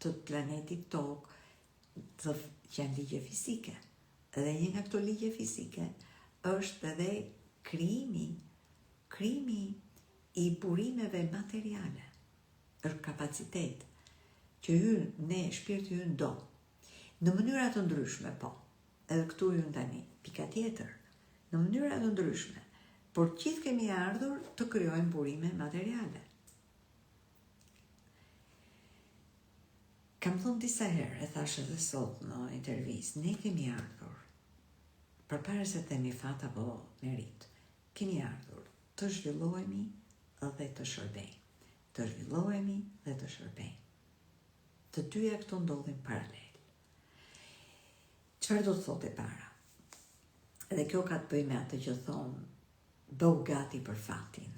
të planetit Tokë, që janë ligje fizike. Dhe një nga këto ligje fizike është edhe krijimi krimi i burimeve materiale është kapacitet që ne shpirti ynë do, në mënyra të ndryshme, po, edhe këtu ju tani, pika tjetër, në mënyra të ndryshme, por gjithë kemi ardhur të krijojmë burime materiale. Kam thënë disa herë, e thash edhe sot në intervistë, ne kemi ardhur, përpara se të themi fat apo merit, kemi ardhur të zhvillohemi dhe të shërbejmë. Të zhvillohemi dhe të shërbejmë. Të dyja këto ndodhin paralel. Çfarë do të thotë e para? Edhe kjo ka të bëjë me atë që thonë, bëu gati për fatin.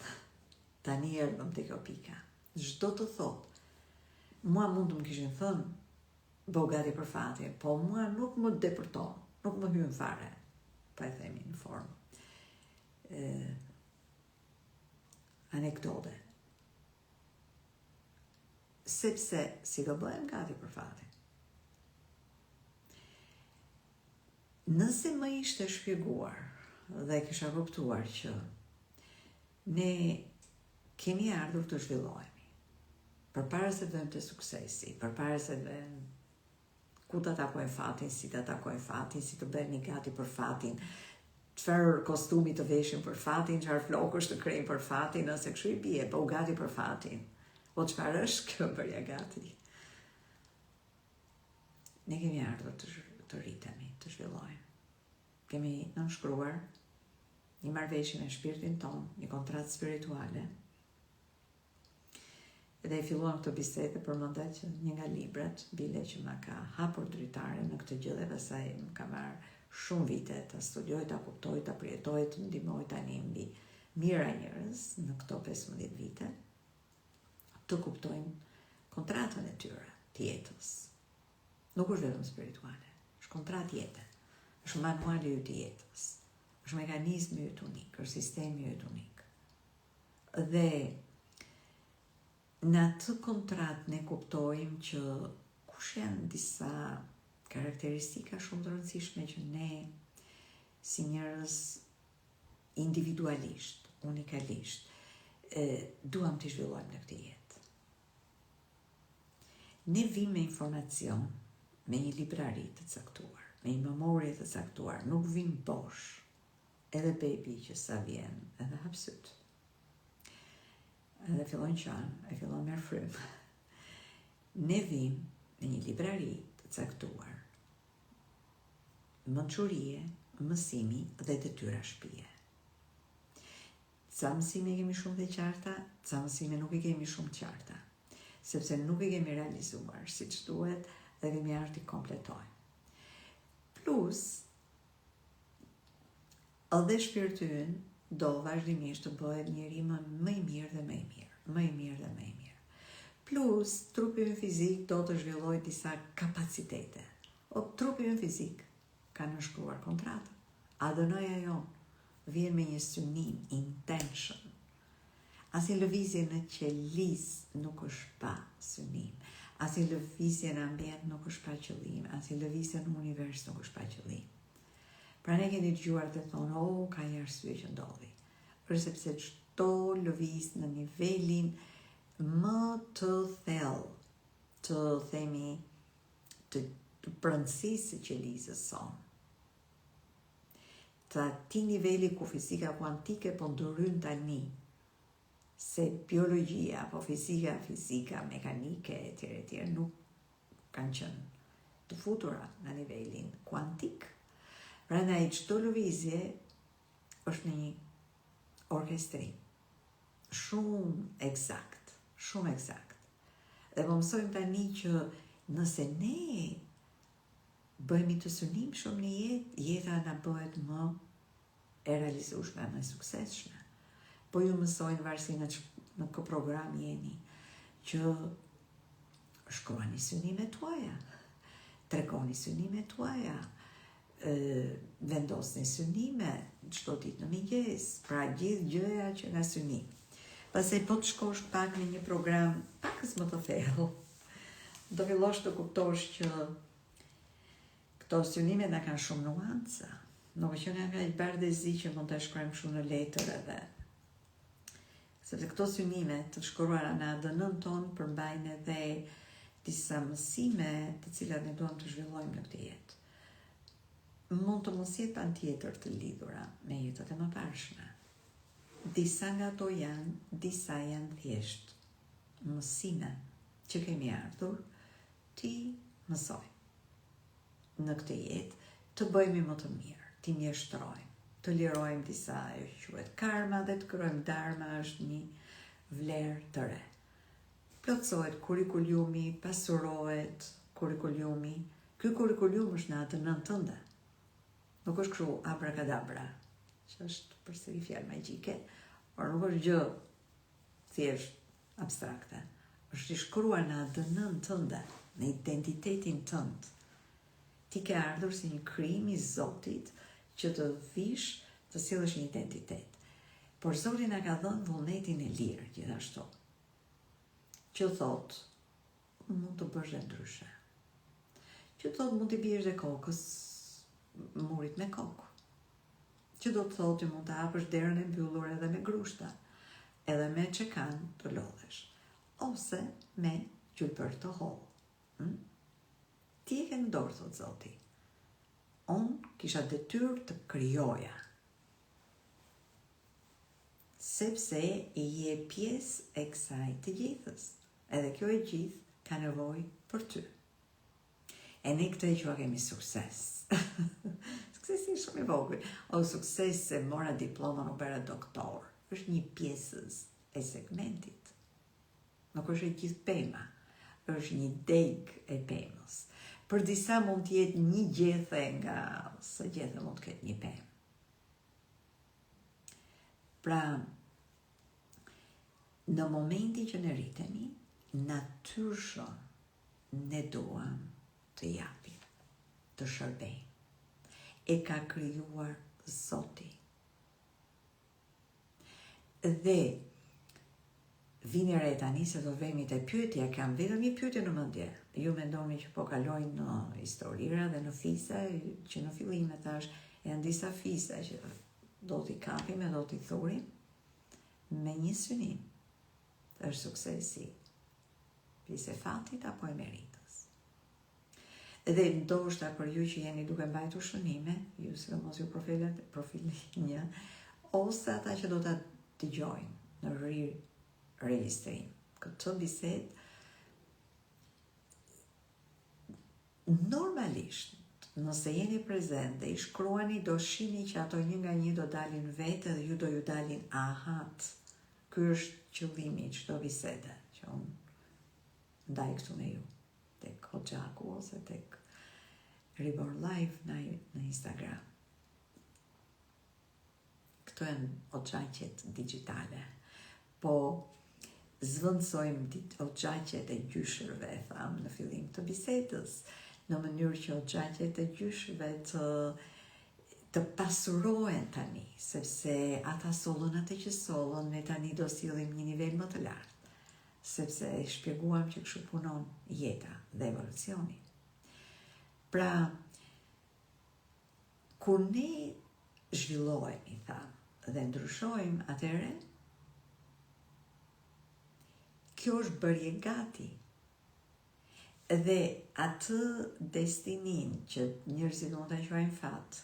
Tani erdhëm te kjo pika. Çdo të thotë, mua mund të më kishin thënë, bëu gati për fatin, po mua nuk më depërton, nuk më hyn fare, pa e themi në formë anekdote. Sepse si do bëhem gati për fatin. Nëse më ishte shpjeguar dhe kisha kuptuar që ne kemi ardhur të zhvillohemi, përpara se vëmë të suksesi, përpara se vëmë ku të takojmë fatin, si të takojmë fatin, si të bëhemi gati për fatin, çfarë kostumi të veshim për fatin, çfarë flokësh të krejmë për fatin, nëse kështu i bie, po gati për fatin. Po çfarë është kjo bërja gati? Ne kemi ardhur të rritemi, të zhvillohemi. Kemi nënshkruar një marrëveshje me shpirtin ton, një kontratë spirituale. Dhe e filluam këtë bisedë përmenda që një nga librat, bile që ma ka hapur dritare në këtë gjë dhe pastaj më ka marrë shumë vite të studioj, të kuptoj, të përjetoj, të ndihmoj tani mbi mira njerëz në këto 15 vite, të kuptojnë kontratën e tyre të jetës. Nuk është vetëm spirituale, është kontratë jete, është manuali yt i jetës, është mekanizmi yt unik, është sistemi yt unik. Dhe në atë kontratë ne kuptojmë që kush janë disa karakteristika shumë të rëndësishme që ne si njerëz individualisht, unikalisht, duam të zhvillojmë në këtë jetë. Ne vim me informacion, me një librari të caktuar, me një memorie të caktuar, nuk vim bosh, edhe baby që sa vjen, edhe hapsyt. Edhe fillon qanë, e fillon merr frymë. Ne vim me një librari të caktuar, mençurie, mësimi dhe detyra shtëpie. Ca mësime kemi shumë të qarta, ca mësime nuk i kemi shumë të qarta, sepse nuk i kemi realizuar siç duhet dhe kemi ardhur të kompletojmë. Plus, edhe shpirti ynë do vazhdimisht të bëhet njeri më i mirë dhe më i mirë, më i mirë dhe më i mirë. Plus, trupi ynë fizik do të zhvillojë disa kapacitete. O trupi ynë fizik ka nënshkruar kontratë. ADN-ja jonë vjen me një synim, intention. Asnjë lëvizje në qeliz nuk është pa synim. Asnjë lëvizje në ambient nuk është pa qëllim. Asnjë lëvizje në univers nuk është pa qëllim. Pra ne keni dëgjuar të thonë, ka një arsye që ndodhi. Është sepse çdo lëviz në nivelin më të thellë, të themi, të brendësisë së qelizës sonë. Të ati niveli ku fizika kuantike po ndryn tani, se biologjia, apo fizika, mekanike, etj. Nuk kanë qenë të futura në nivelin kuantik. Prandaj çdo lëvizje është një orkestrim shumë eksakt. Dhe po mësojmë tani që nëse ne bëhemi të synimshëm në jetë, jeta na bëhet më e realizueshme, më e suksesshme. Po ju mësojnë varësi në këtë program jeni, që shkruani synimet tuaja, tregoni synimet tuaja, vendosni synime çdo ditë në mëngjes, pra gjithë gjëja që nga synim. Pastaj po të shkosh pak në një program pakës më të thellë, do fillosh të kuptosh që këto synime na kanë shumë nuanca. Nuk është që nga i bardhëzi që mund të shkruajmë shumë në letër edhe sepse këto synime të shkruara në ADN-n ton përmbajnë edhe disa mësime të cilat ne duam të zhvillojmë në këtë jetë. Mund të mos jetë patjetër të lidhura me jetët e mëparshme. Disa nga ato disa janë thjesht mësime që kemi ardhur ti mësojmë në këtë jetë, të bëjmë më të mirë, ti mjeshtrojmë, të lirojmë disa e quhet karma dhe të krijojmë dharma, është një vlerë të re. Plotësohet kurrikulumi, pasurohet kurrikulumi. Ky kurrikulum është në ADN-n tënde. Nuk është kështu abrakadabra, që është përsëri fjalë magjike, por nuk është gjë thjesht abstrakte. Është i shkruar në ADN-n tënde, në identitetin tënd. Ti ke ardhur si një krijim i Zotit që të vish të sjellësh një identitet. Por Zoti na ka dhënë vullnetin e lirë gjithashtu. Që thot, mund të bësh dhe ndryshe. Që thot, mund të biesh dhe kokës murit me kokë. Që do të thotë që mund të hapësh derën e mbyllur edhe me grushta, edhe me çekan të lodhesh, ose me gjylpër të hollë. Ti e ke në dorë, thot Zoti. Unë kisha detyrë të krijoja, sepse i je pjesë e kësaj të gjithës, edhe kjo e gjithë ka nevojë për ty. E ne këtë e qua kemi sukses. Suksesi shumë i vogël. O sukses se mora diplomën, u bëra doktor. Është një pjesës e segmentit. Nuk është e gjithë pema. Është një deg e pemës. Për disa mund të jetë një gjethe nga së gjethe mund të ketë një pemë. Pra, në momenti që ne rritemi, natyrshëm ne duam të japim, të shërbejmë. E ka krijuar Zoti. Dhe vini re tani se do vemi te pyetja, kam vetëm një pyetje në mendje. Ju mendoni që po kalojnë në historira dhe në fisa, që në fillim e thash, janë disa fisa që do t'i kapim e do t'i thurim me një synim. Është suksesi pjesë e fatit apo e meritës. Dhe ndoshta për ju që jeni duke mbajtur shënime, ju sidomos ju profili 1, ose ata që do ta dëgjojnë në registrim këtë bisedë, normalisht, nëse jeni prezent dhe i shkruani, do shihni që ato një nga një do dalin vetë dhe ju do ju dalin ahat. Ky është qëllimi i çdo bisede që unë ndaj këtu me ju, tek Hoxhaku ose tek Reborn Live në Instagram. Këto janë Hoxhaqet digjitale, po zvendësojmë Hoxhaqet e gjyshërve, tham në fillim të bisedës, në mënyrë që Hoxhaqet e gjyshërve të pasurohen tani, sepse ata sollën atë që sollën, ne tani do sillim një nivel më të lartë, sepse e shpjeguam që kështu punon jeta dhe evolucioni. Pra, kur ne zhvillohemi, dhe ndryshojmë, atëherë, kjo është bërje gati. Dhe atë destinin që njerëzit mund ta quajnë fat,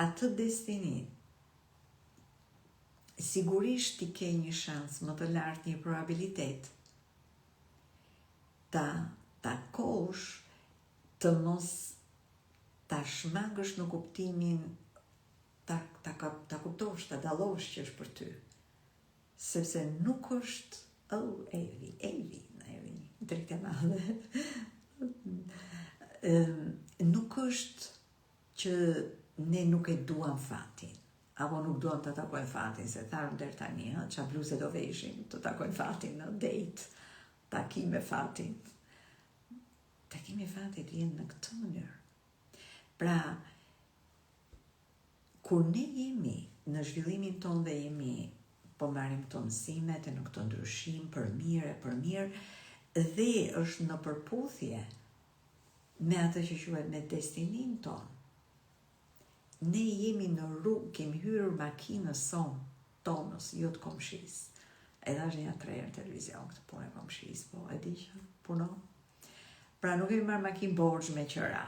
atë destinin, sigurisht ti ke një shans më të lartë, një probabilitet ta takosh, të mos ta shmangësh në kuptimin ta kuptosh, ta dallosh që është për ty. Sepse nuk është Evi, drejtë e madhe. Nuk është që ne nuk e duam fatin, apo nuk duam të takojmë fatin, se tharëm deri tani, qa bluze do veshim, të takojmë fatin në date, takime fatin. Takime fatit vjen në këtë mënyrë. Pra, kur ne jemi në zhvillimin ton dhe jemi po marrim këto mësimet e në këto ndryshim për mirë, dhe është në përputhje me atë që quhet me destinin ton. Ne jemi në rrugë, kemi hyrë makinës son, tonës, jo të komshis. Edhe është një 3 herë televizion këtë punë e komshis, po e di që punon. Pra nuk kemi marrë makinë borxh me qëra.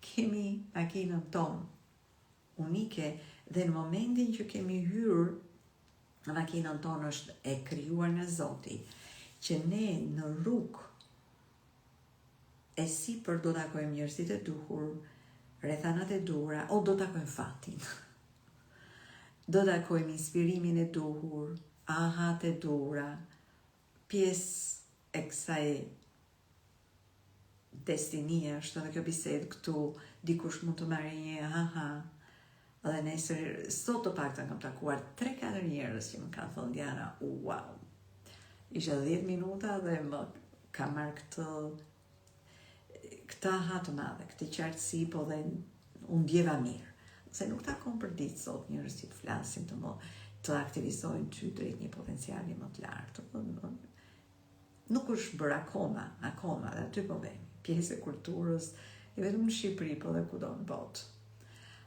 Kemi makinën tonë unike dhe në momentin që kemi hyrë, makinën tonë është e krijuar nga Zoti, që ne në rrugë e sipër do takojmë njerëzit e duhur, rrethanat e duhura, o do takojmë fatin. Do takojmë inspirimin e duhur, ahat e duhura, pjesë e kësaj destinia është edhe kjo bisedë këtu, dikush mund të marrë një aha, dhe nesër, sot të paktën kam takuar 3-4 njerëz që më kanë thënë Diana, wow, isha 10 minuta dhe më ka marrë këta aha të madhe, këtë qartësi, po dhe unë ndjeva mirë. Se nuk takon për ditë sot njerëz që të flasin të aktivizojnë ty drejt një potenciali më të lartë. Nuk është bërë akoma, dhe aty po vemi. Pjesë e kulturës, e vetëm në Shqipëri, po dhe kudo në botë.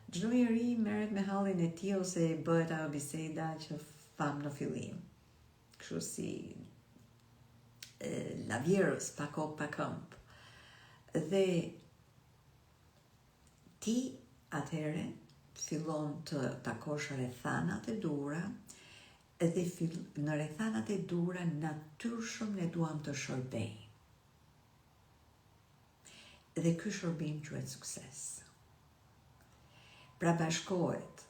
Çdo njeri merret me hallin e tij ose bëhet ajo biseda që fam në fillim. Kështu si lavjerës, pa kokë, pa këmbë. Dhe ti atëherë fillon të takosh rrethanat e duhura, dhe në rrethanat e duhura natyrshëm ne duam të shërbejmë. Dhe ky shërbim quhet sukses. Pra bashkohet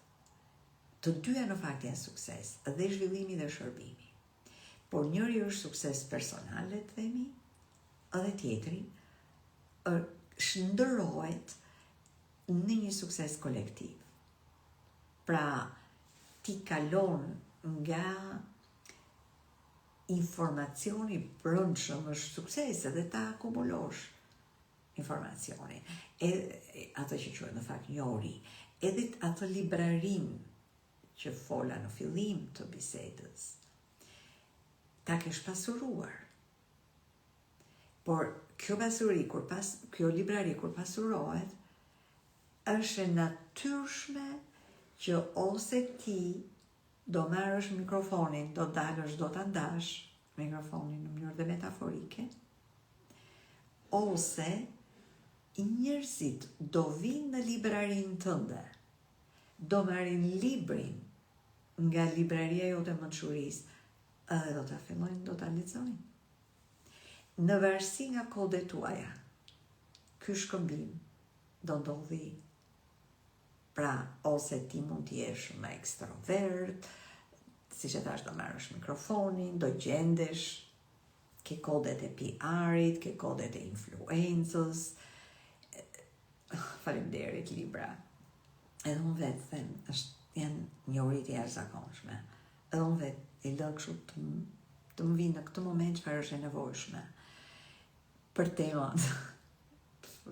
të dyja në fakt janë sukses, dhe zhvillimi dhe shërbimi. Por njëri është sukses personal, le të themi, edhe tjetri shndërrohet në një sukses kolektiv. Pra ti kalon nga informacioni brendshëm është sukses edhe ta akumulosh informacionin, atë që quhet në fakt njohuri, edhe atë librarim që fola në fillim të bisedës, ta kesh pasuruar. Por kjo pasuri, kjo librari kur pasurohet, është e natyrshme që ose ti do marrësh mikrofonin, do dalësh, do ta ndash mikrofonin në mënyrë dhe metaforike, ose njerëzit do vinë në librarin tënde, do marrin librin nga libraria jote e mençurisë, edhe do ta fillojnë, do ta lexojnë. Në varësi nga kodet tuaja, ky shkëmbim do ndodhi. Pra, ose ti mund të jesh më ekstrovert, siç e thash, do marrësh mikrofonin, do gjendesh, ke kodet e PR-it, ke kodet e influencës. Faleminderit libra. Edhe unë vetë them, janë njohuri të jashtëzakonshme. Edhe unë vetë i lë kështu të më vinë në këtë moment çfarë është e nevojshme për temën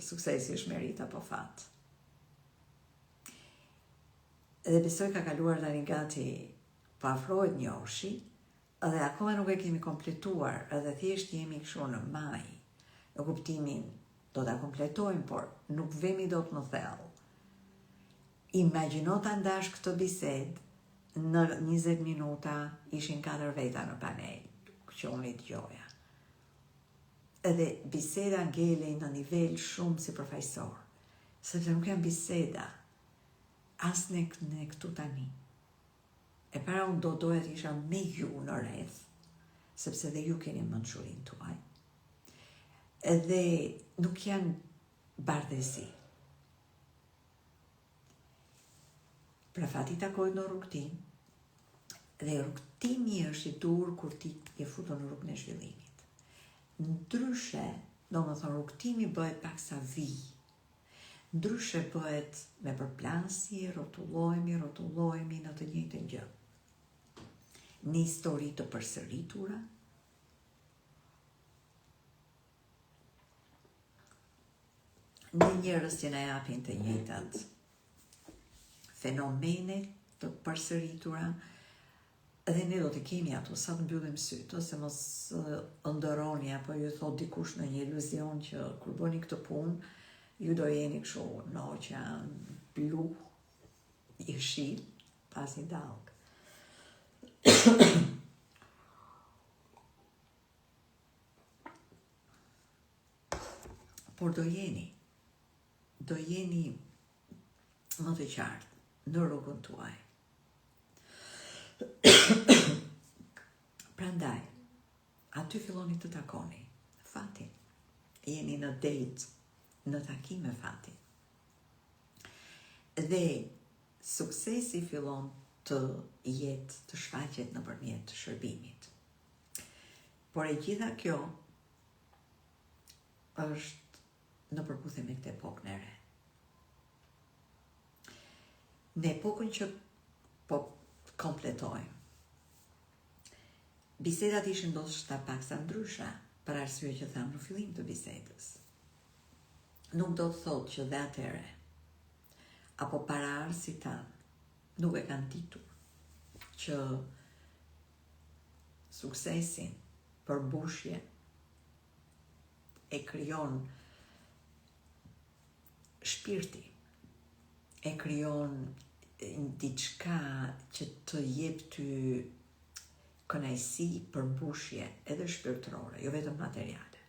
suksesi është merit apo fat. Edhe besoj ka kaluar tani gati po afrohet njohshi, edhe akoma nuk e kemi kompletuar, edhe thjesht jemi kështu në maj, në kuptimin do ta kompletojmë, por nuk vemi dot më thellë. Imagjino ta ndash këtë bisedë në 20 minuta, ishin 4 veta në panel, që unë i dëgjoja. Edhe biseda ngelej në nivel shumë si përfaqësor, sepse nuk janë biseda as ne këtu tani. E para unë doja të isha me ju në rreth, sepse dhe ju keni mençurinë tuaj. Edhe nuk janë bardhësi. Pra fati takohet në rrugtim, dhe rrugtimi është i dur kur ti je futur në rrugën e zhvillimit. Ndryshe, domethënë rrugtimi bëhet paksa vij. Ndryshe bëhet me përplasje, rrotullohemi në të njëjtën gjë. Në histori të përsëritura, në njerëz që na japin të njëjtat fenomene të përsëritura, dhe ne do të kemi ato sa të mbyllim syt, ose mos ëndërroni apo ju thot dikush në një iluzion që kur bëni këtë punë, ju do jeni kështu në oqean blu, i shi, pas një dalg. Por do jeni më të qartë në rrugën tuaj. Prandaj, aty filloni të takoni fatin. Jeni në date, në takim me fatin. Dhe suksesi fillon të jetë, të shfaqet nëpërmjet të shërbimit. Por e gjitha kjo është në përputhje me këtë epokën e re. Në epokën që po kompletojmë, bisedat ishin ndoshta paksa ndryshe, për arsye që tham në fillim të bisedës. Nuk do të thotë që dhe atëre, apo paraardhësit tanë nuk e kanë ditur që suksesin, përmbushje e krijon shpirti, e krijon diçka që të jep ty kënaqësi, përmbushje edhe shpirtërore, jo vetëm materiale.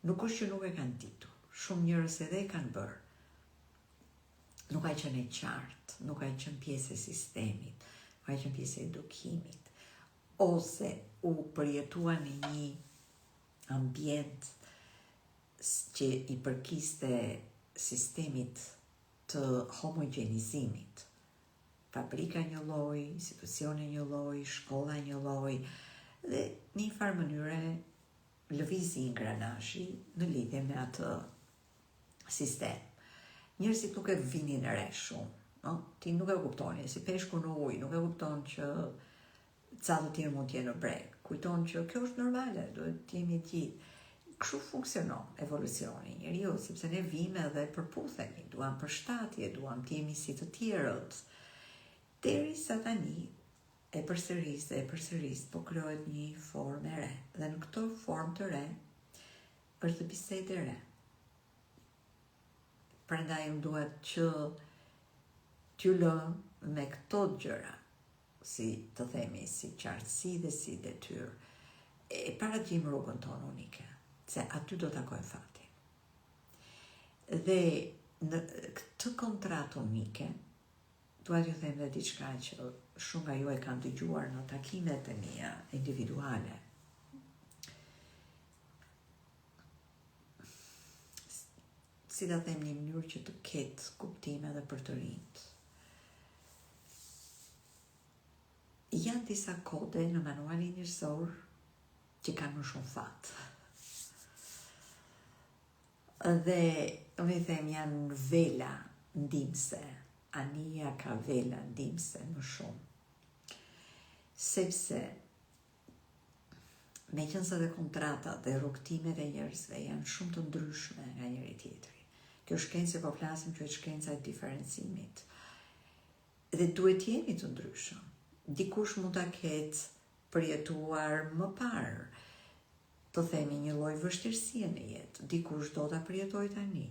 Nuk është që nuk e kanë ditur, shumë njerëz edhe e kanë bërë. Nuk ka qenë e qartë, nuk ka qenë pjesë e sistemit, nuk ka qenë pjesë e edukimit, ose u përjetuan në një ambient që i përkiste sistemit të homogenizimit. Fabrika një lloj, institucione një lloj, shkolla një lloj, dhe në një farë mënyre lëvizi ingranazhi në lidhje me atë sistem. Njerëzit nuk e vinin re shumë, no? Ti nuk e kuptoni, si peshku në ujë, nuk e kupton që ca të tjerë mund t'jenë në breg. Kujton që kjo është normale, duhet t'jemi gjithë. Kështu funksionon evolucioni i njeriu, sepse ne vime dhe përputhemi, duam përshtatje, duam t'jemi si të tjerët. Derisa tani e përsëris, po krijohet një formë e re. Dhe në këtë formë të re është dhe bisedë e re. Prandaj unë duhet që t'ju lë me këto gjëra, si të themi, si qartësi dhe si detyrë, e paragjim rrugën tonë unike, se aty do takojmë fatin. Dhe në këtë kontratë unike, duhet ju them dhe diçka që shumë nga ju e kanë dëgjuar në takimet e mia individuale. Si ta them një mënyrë që të ketë kuptime edhe për të rinjt. Janë disa kode në manualin njerëzor që kanë më shumë fat. Dhe unë i them janë vela ndihmëse. Ania ka vela ndihmëse më shumë. Sepse meqense dhe kontratat dhe rrugtimet e njerëzve janë shumë të ndryshme nga njëri tjetri. Kjo shkencë po flasim që është shkenca e diferencimit. Dhe duhet jemi të ndryshëm. Dikush mund ta ketë përjetuar më parë, të themi një lloj vështirësie në jetë. Dikush do ta përjetoj tani.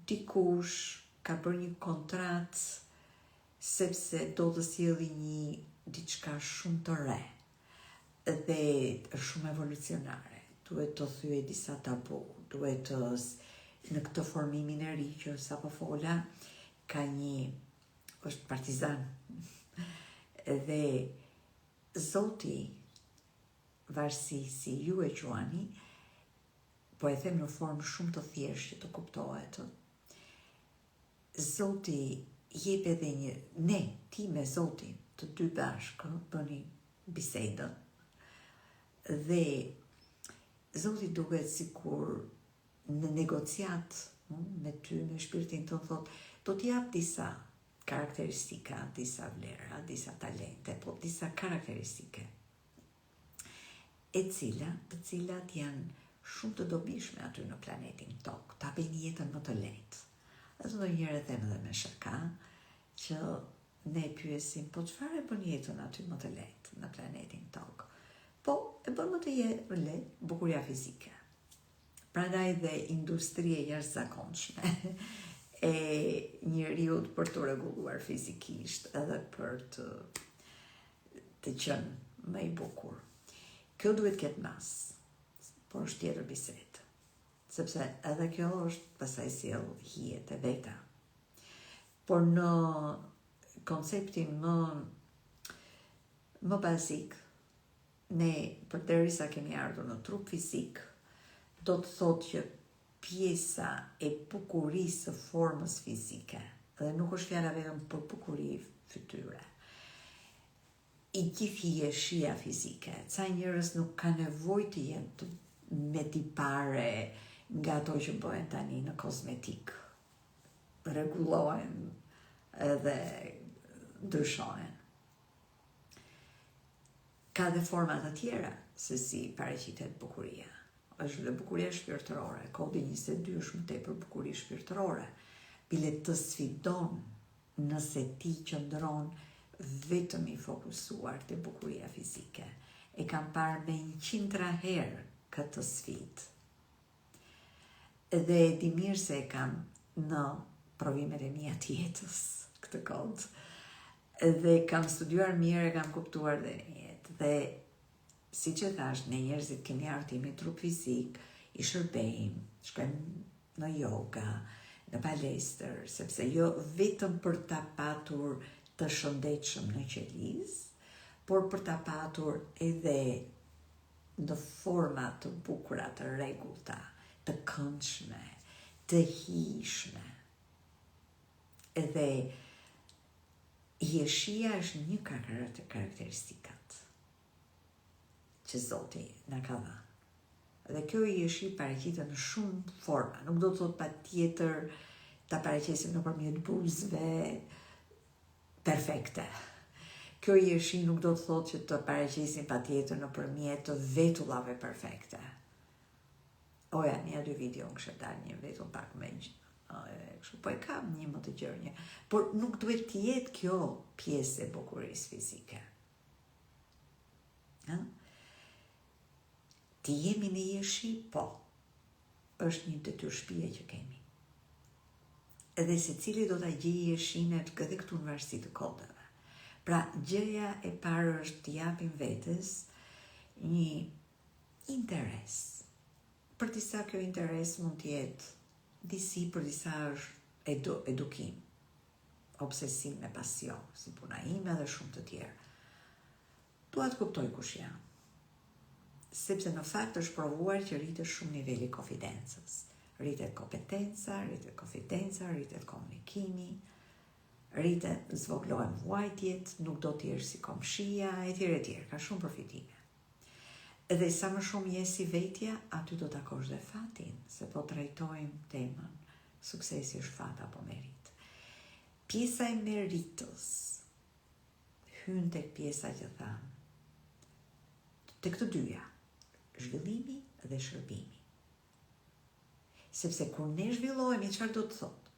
Dikush ka bërë një kontratë sepse do të sjellë një diçka shumë të re dhe është shumë evolucionare. Duhet të thyej disa tabu, duhet të në këtë formimin e ri që sapo fola ka është partizan. Dhe Zoti, varësi si ju e quani, po e them në formë shumë të thjeshtë që të kuptohet. Zoti jep edhe ti me Zotin, të dy bashkë, bëni bisedën. Dhe Zoti duket sikur në negociat me ty, me shpirtin të thot, do t'jap disa karakteristika, disa vlera, disa talente, po disa karakteristike, të cilat janë shumë të dobishme aty në planetin Tokë, ta bëjnë jetën më të lehtë. Dhe ndonjëherë them edhe me shaka që ne pyesim, po çfarë bën jetën aty më të lehtë në planetin Tokë? Po e bën më të lehtë bukuria fizike. Prandaj dhe industri e jashtëzakonshme e njeriut për të rregulluar fizikisht edhe për të qenë më i bukur. Kjo duhet ketë mas, por është tjetër bisedë. Sepse edhe kjo është pastaj sjell hijet e veta. Por në konceptin më bazik, ne përderisa kemi ardhur në trup fizik, do të thotë që pjesa e bukurisë së formës fizike, dhe nuk është fjala vetëm për bukuri fytyre, i gjithë jeshia fizike. Ca njerëz nuk ka nevojë të jenë me tipare nga ato që bëhen tani në kozmetik. Rregullohen edhe ndryshohen. Ka dhe forma të tjera se si paraqitet bukuria. Është dhe bukuria shpirtërore. Kodi 22 është më tepër bukuri shpirtërore. Bile të sfidon nëse ti qëndron vetëm i fokusuar te bukuria fizike. E kam parë me 100 herë këtë sfidë. Dhe e di mirë se e kam në provimet e mia të jetës këtë kod. Dhe kam studiuar mirë, e kam kuptuar dhe një jetë. Dhe si që thash, ne njerëzit kemi artimi trup fizik, i shërbejmë, shkojmë në yoga, në palestër, sepse jo vetëm për ta patur të shëndetshëm në qeliz, por për ta patur edhe në forma të bukura, të rregullta, të këndshme, të hijshme. Edhe jeshia është një karakteristikat që Zoti na ka dhënë. Dhe kjo jeshi paraqitet në shumë forma. Nuk do të thotë patjetër ta paraqesim nëpërmjet buzëve perfekte. Kjo jeshi nuk do të thotë që të paraqesim patjetër nëpërmjet të vetullave perfekte. Oja, një 2 video në kështë dalë një vetull pak me po e kam një më të gjërë një. Por nuk duhet të jetë kjo pjesë e bukurisë fizike. Ti jemi në jeshi, po. Është një detyrë shtëpie që kemi. Edhe secili do ta gjejë jeshinë edhe këtu në varësi të kodave. Pra, gjëja e parë është të japim vetes një interes. Për disa kjo interes mund të jetë disi, për disa është edukim, obsesim me pasion, si puna ime dhe shumë të tjerë. Dua të kuptoj kush jam. Sepse në fakt është provuar që rritet shumë niveli i konfidencës. Rritet kompetenca, rritet konfidenca, rritet komunikimi, rritet zvoglohen vuajtjet, nuk do të jesh si komshia, etj. Ka shumë përfitime. Edhe sa më shumë je si vetja, aty do ta kosh dhe fatin, se po trajtojmë temën suksesi është fat apo merit. Pjesa e meritës hyn tek pjesa që tham. Tek të dyja, zhvillimi dhe shërbimi. Sepse kur ne zhvillohemi, çfarë do të thotë?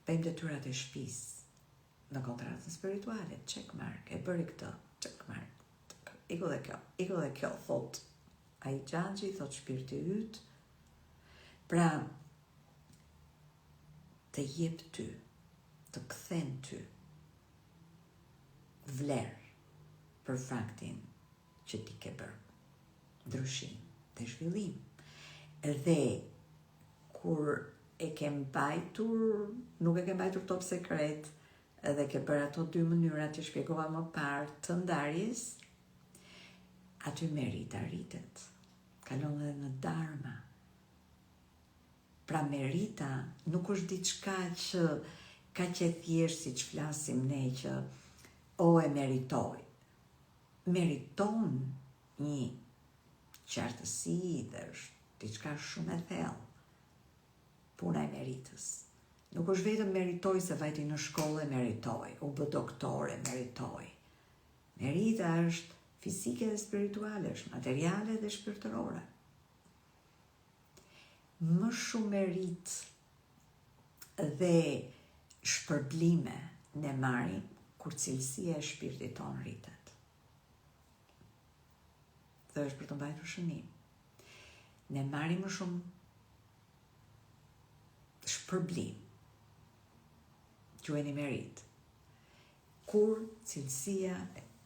Bëjmë detyrat e shtëpisë në kontratën spirituale, check mark, e bëri këtë, check mark. Iku dhe kjo, thot ai xhanxhi, thot shpirti yt. Pra, të jep ty, të kthen ty vlerë për faktin që ti ke bërë ndryshim dhe zhvillim. Dhe kur e ke mbajtur, nuk e ke mbajtur top sekret, edhe ke bërë ato 2 mënyra që shpjegova më parë të ndarjes, aty merita rritet. Kalon dhe në dharma. Pra merita nuk është diçka që ka që thjesht si që flasim ne që e meritoj. Meriton një qartësi dhe është diçka shumë e thellë. Puna e meritës. Nuk është vetëm meritoj se vajti në shkollë e meritoj, u bë doktore meritoj. Merita është fizike dhe spirituale, është materiale dhe shpirtërore. Më shumë merit dhe shpërblime ne marrim kur cilësia e shpirtit ton rritet. Dhe është për të mbajtur shënim. Ne marrim më shumë shpërblim, quheni merit, kur cilësia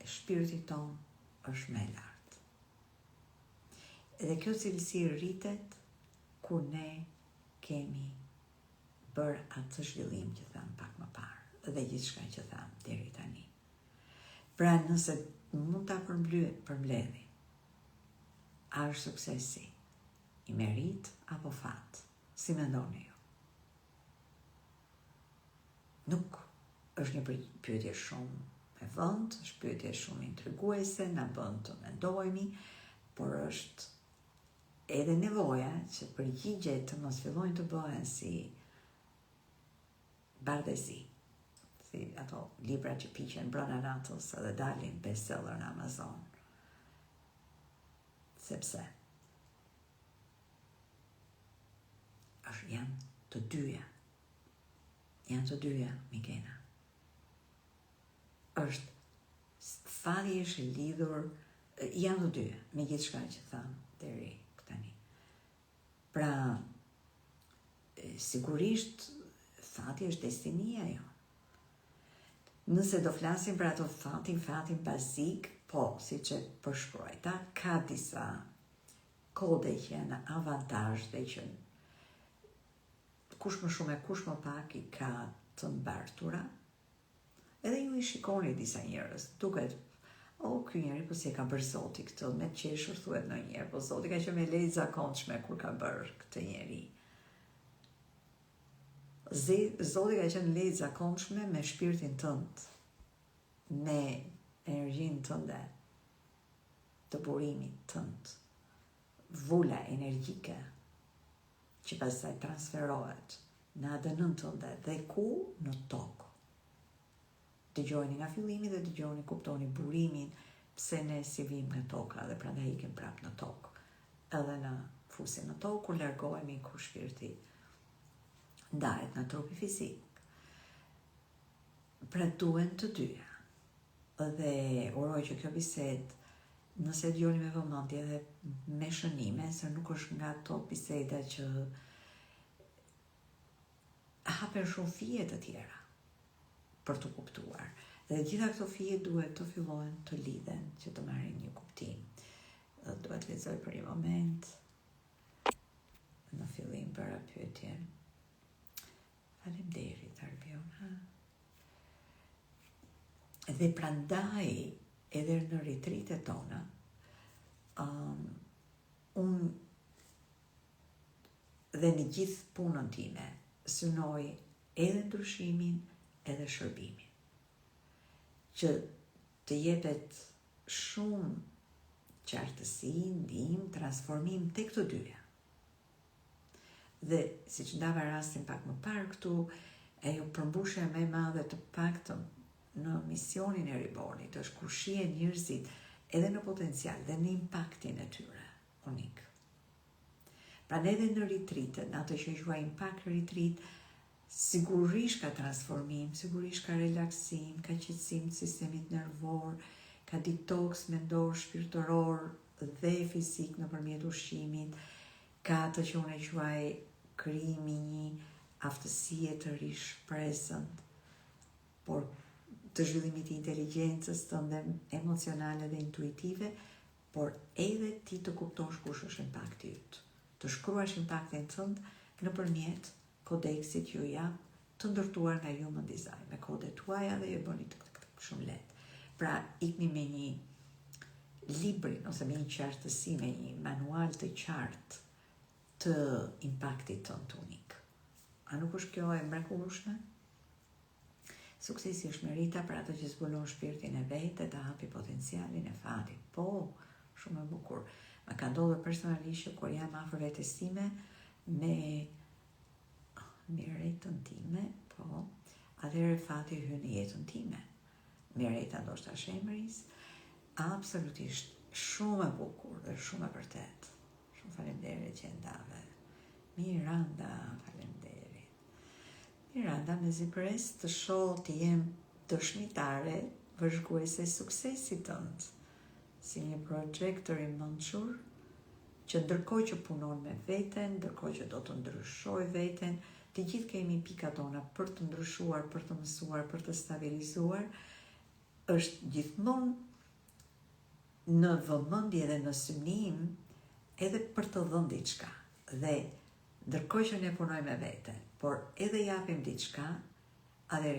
shpirtit ton është më lartë. Edhe kjo cilësi rritet kur ne kemi bërë atë zhvillim që thamë pak më parë dhe gjithçka që thamë deri tani. Pra nëse mund ta përmbledhim, a është suksesi i merit apo fat? Si mendoni ju? Nuk është një pyetje shumë e vënd, është pyetje shumë intriguese, na bën të mendojmë, por është edhe nevoja që përgjigjet të mos fillojnë të bëhen si bardhëzi, si ato libra që piqen brenda natës edhe dalin bestseller në Amazon. Sepse janë të dyja, Mikena. Fali është lidhur, janë të dyja, me gjithçka që thamë deri tani. Pra, sigurisht, fati është destinia jo. Nëse do flasim për ato fatin bazik, po, si që përshkruajta, ka disa kode që janë avantazh dhe që kush më shumë e kush më pak i ka të mbartura. Edhe ju i shikoni disa njerëz, duket, ky njeri po si e ka bërë Zoti këtë, me qeshur thuhet ndonjëherë, po Zoti ka qenë me lejë zakonshme kur ka bërë këtë njeri. Zoti ka qenë lejë zakonshme me shpirtin tënd, me energjinë tënde, të burimit tënd, vula energjike që pastaj transferohet në ADN-n tënde dhe ku? Në tokë. Dëgjoni nga fillimi dhe dëgjoni, kuptoni burimin, pse ne si vim nga toka dhe prandaj ikim prap në tokë. Edhe në fusim në tokë, kur largohemi ku shpirti ndahet në trupi fizik. Pra duhen të dyja. Dhe uroj që kjo bisedë, nëse dëgjoni me vëmendje dhe me shënime, se nuk është nga ato biseda që hapen shumë fije të tjera për të kuptuar. Dhe gjitha këto fije duhet të fillojnë të lidhen që të marrin një kuptim. Dhe duhet lexoj për një moment në fillim për pyetjen. Faleminderit, Arbion. Dhe prandaj edhe në retritet tona unë dhe në gjithë punën time synoj edhe ndryshimin edhe shërbimin, që të jepet shumë qartësi, ndihmë, transformim tek të dyja. Dhe siç ndava rastin pak më parë këtu, ajo përmbushja më e madhe të paktën në misionin e Ribornit është kur shihen njerëzit edhe në potencial dhe në impaktin e tyre unik. Pra edhe në retritet, në ato që quajmë impact retreat, sigurisht ka transformim, sigurisht ka relaksim, ka qetësim të sistemit nervor, ka detox mendor, shpirtëror dhe fizik nëpërmjet ushqimit, ka atë që unë e quaj krijimi një aftësie të rish present, por të zhvillimit të inteligjencës tënde emocionale dhe intuitive, por edhe ti të kuptosh kush është impakti yt. Të shkruash impaktin tënd nëpërmjet kodeksit që ju jap të ndërtuar nga Human Design, me kodet tuaja dhe ju bëni shumë lehtë. Pra, ikni me një librin ose me një qartësi, me një manual të qartë të impaktit tënd unik. A nuk është kjo e mrekullueshme? Suksesi është merita për ato që zbulon shpirtin e vetë, të hapi potencialin e fatit. Po, shumë e bukur. Më ka ndodhur personalisht që kur jam afër vetes time me mirëretën time, po, atëherë fati hyn në jetën time. Mirëreta ndoshta shemëris, absolutisht shumë e bukur dhe shumë e vërtet. Shumë faleminderit që ndave. Miranda, faleminderit. Miranda, me zipres të shoh të jem dëshmitare vëzhguese suksesit tënd, si një projektor i mençur që ndërkohë që punon me veten, ndërkohë që do të ndryshoj veten, të gjithë kemi pikat tona për të ndryshuar, për të mësuar, për të stabilizuar, është gjithmonë në vëmendje dhe në synim edhe për të dhënë diçka. Dhe ndërkohë që ne punojmë me veten, por edhe japim diçka, edhe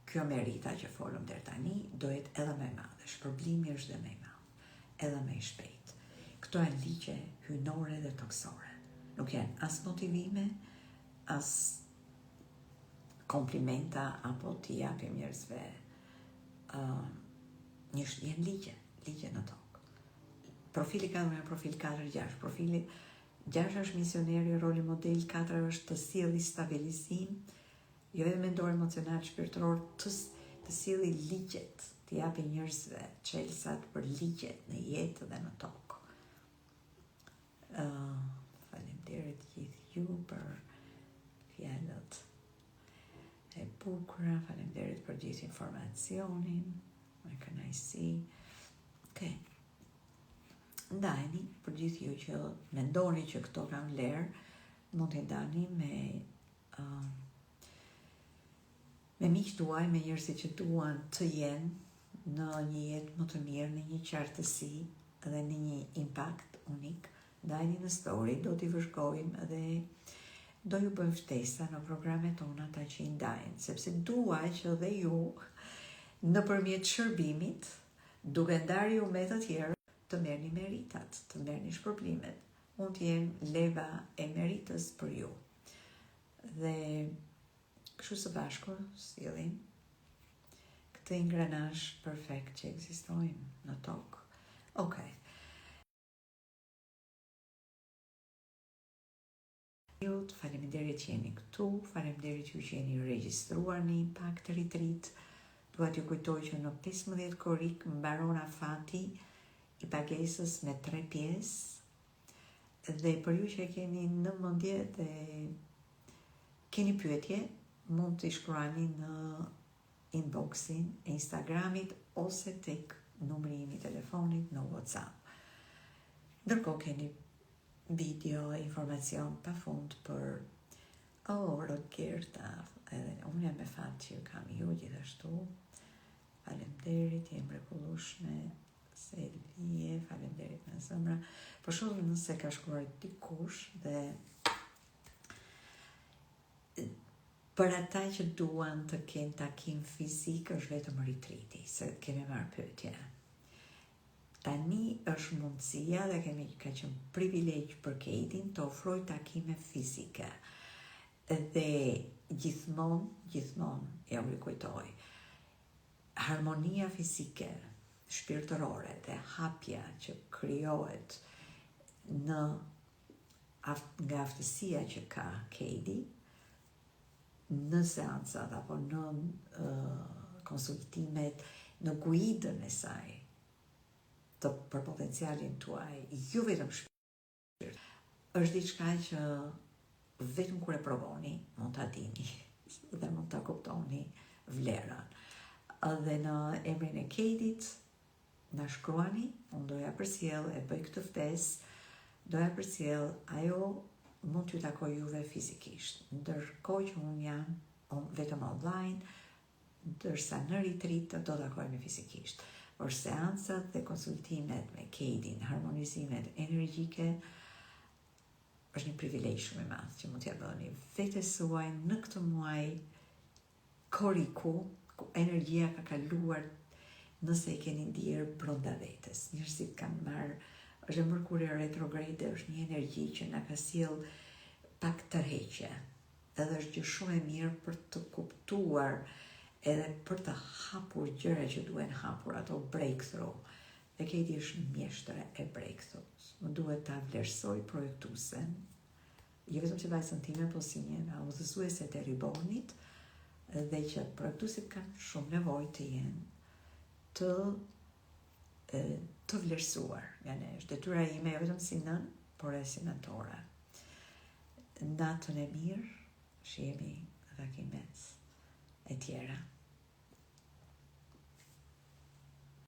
kjo merita që folëm deri tani do jetë edhe më e madhe. Shpërblimi është edhe më i madh, edhe më i shpejt. Këto janë ligje hyjnore dhe toksore. Nuk janë as motivime, as komplimenta apo t'i japim njerëzve janë ligje në tokë. Profili 4 janë profil 4-6. Profili 6 është misioneri, roli model, 4 është të sjellë stabilizim, jo vetëm mendor, emocional, shpirtëror, të sjellë ligjet, të japi njerëzve çelësat për ligjet në jetë dhe në tokë. Faleminderit gjithë ju për fjalët e bukura, faleminderit për gjithë informacionin, me kënaqësi. Okej. Ndajni për gjithë ju që mendoni që këto kanë vlerë, mund t'i ndani me miqtë tuaj, me njerëzit që duan të jenë në një jetë më të mirë, në një qartësi dhe në një impakt unik. Ndajni në story, do t'i vëzhgojmë dhe do ju bëjmë ftesa në programet tona ata që i ndajnë, sepse dua që dhe ju nëpërmjet shërbimit, duke ndarë ju me të tjerë, të merrni meritat, të merrni shpërblimet. Mund të jenë leva e meritës për ju. Dhe kështu së bashku sjellim këtë ingranazh perfekt që ekzistojnë në tokë. Okej. Faleminderit që jeni këtu, faleminderit ju që jeni regjistruar në Impact Retreat. Dua t'ju kujtoj që në 15 korrik mbaron afati i pagesës me 3 pjesë. Dhe për ju që keni në mendje dhe keni pyetje, mund t'i shkruani në inboxin e Instagramit ose tek numri im i telefonit në WhatsApp. Ndërkohë keni video e informacion pa fund për Rogerta, edhe unë jam me fat që kam ju gjithashtu. Faleminderit, jem mrekullueshme, Selvie, faleminderit me zemra. Për shumë nëse ka shkruar dikush dhe për ata që duan të kenë takim fizik është vetëm retreati, se kemi marrë pyetje. Tani është mundësia dhe ka qenë privilegj për Katie të ofroj takime fizike. Dhe gjithmonë, ja u rikujtoj, harmonia fizike, shpirtërore dhe hapja që krijohet nga aftësia që ka Katie në seancat apo në konsultimet, në guidën e saj për potencialin tuaj, ju vetëm shpirt, është diçka që vetëm kur e provoni, mund ta dini dhe mund ta kuptoni vlerën. Dhe në emrin e Katie na shkruani, unë doja përsjell, e bëj këtë ftesë, doja përsjell, ajo mund t'ju takoj juve fizikisht, ndërkohë që unë jam vetëm online, ndërsa në retreat do takojmë fizikisht. Por seancat dhe konsultimet me Katie, harmonizimet energjike, është një privilegj shumë i madh që mund t'ja bëni vetes suaj në këtë muaj koriku, ku energjia ka kaluar, nëse e keni ndier brenda vetes. Njerëzit kanë marrë, është Merkuri retrograde, është një energji që na ka sjell pak tërheqje. Edhe është gjë shumë e mirë për të kuptuar edhe për të hapur gjëra që duhen hapur, ato breakthrough. Dhe Katie është mjeshtre e breakthrough. Më duhet ta vlerësoj projektuesen, jo vetëm që vajzën time, po si një udhëzuese të Rebornit, dhe që projektuesit kanë shumë nevojë të jenë të vlerësuar. Yani është detyra ime jo vetëm si nën, por edhe si mentore. Natën e mirë, shihemi dhe takimet e tjera.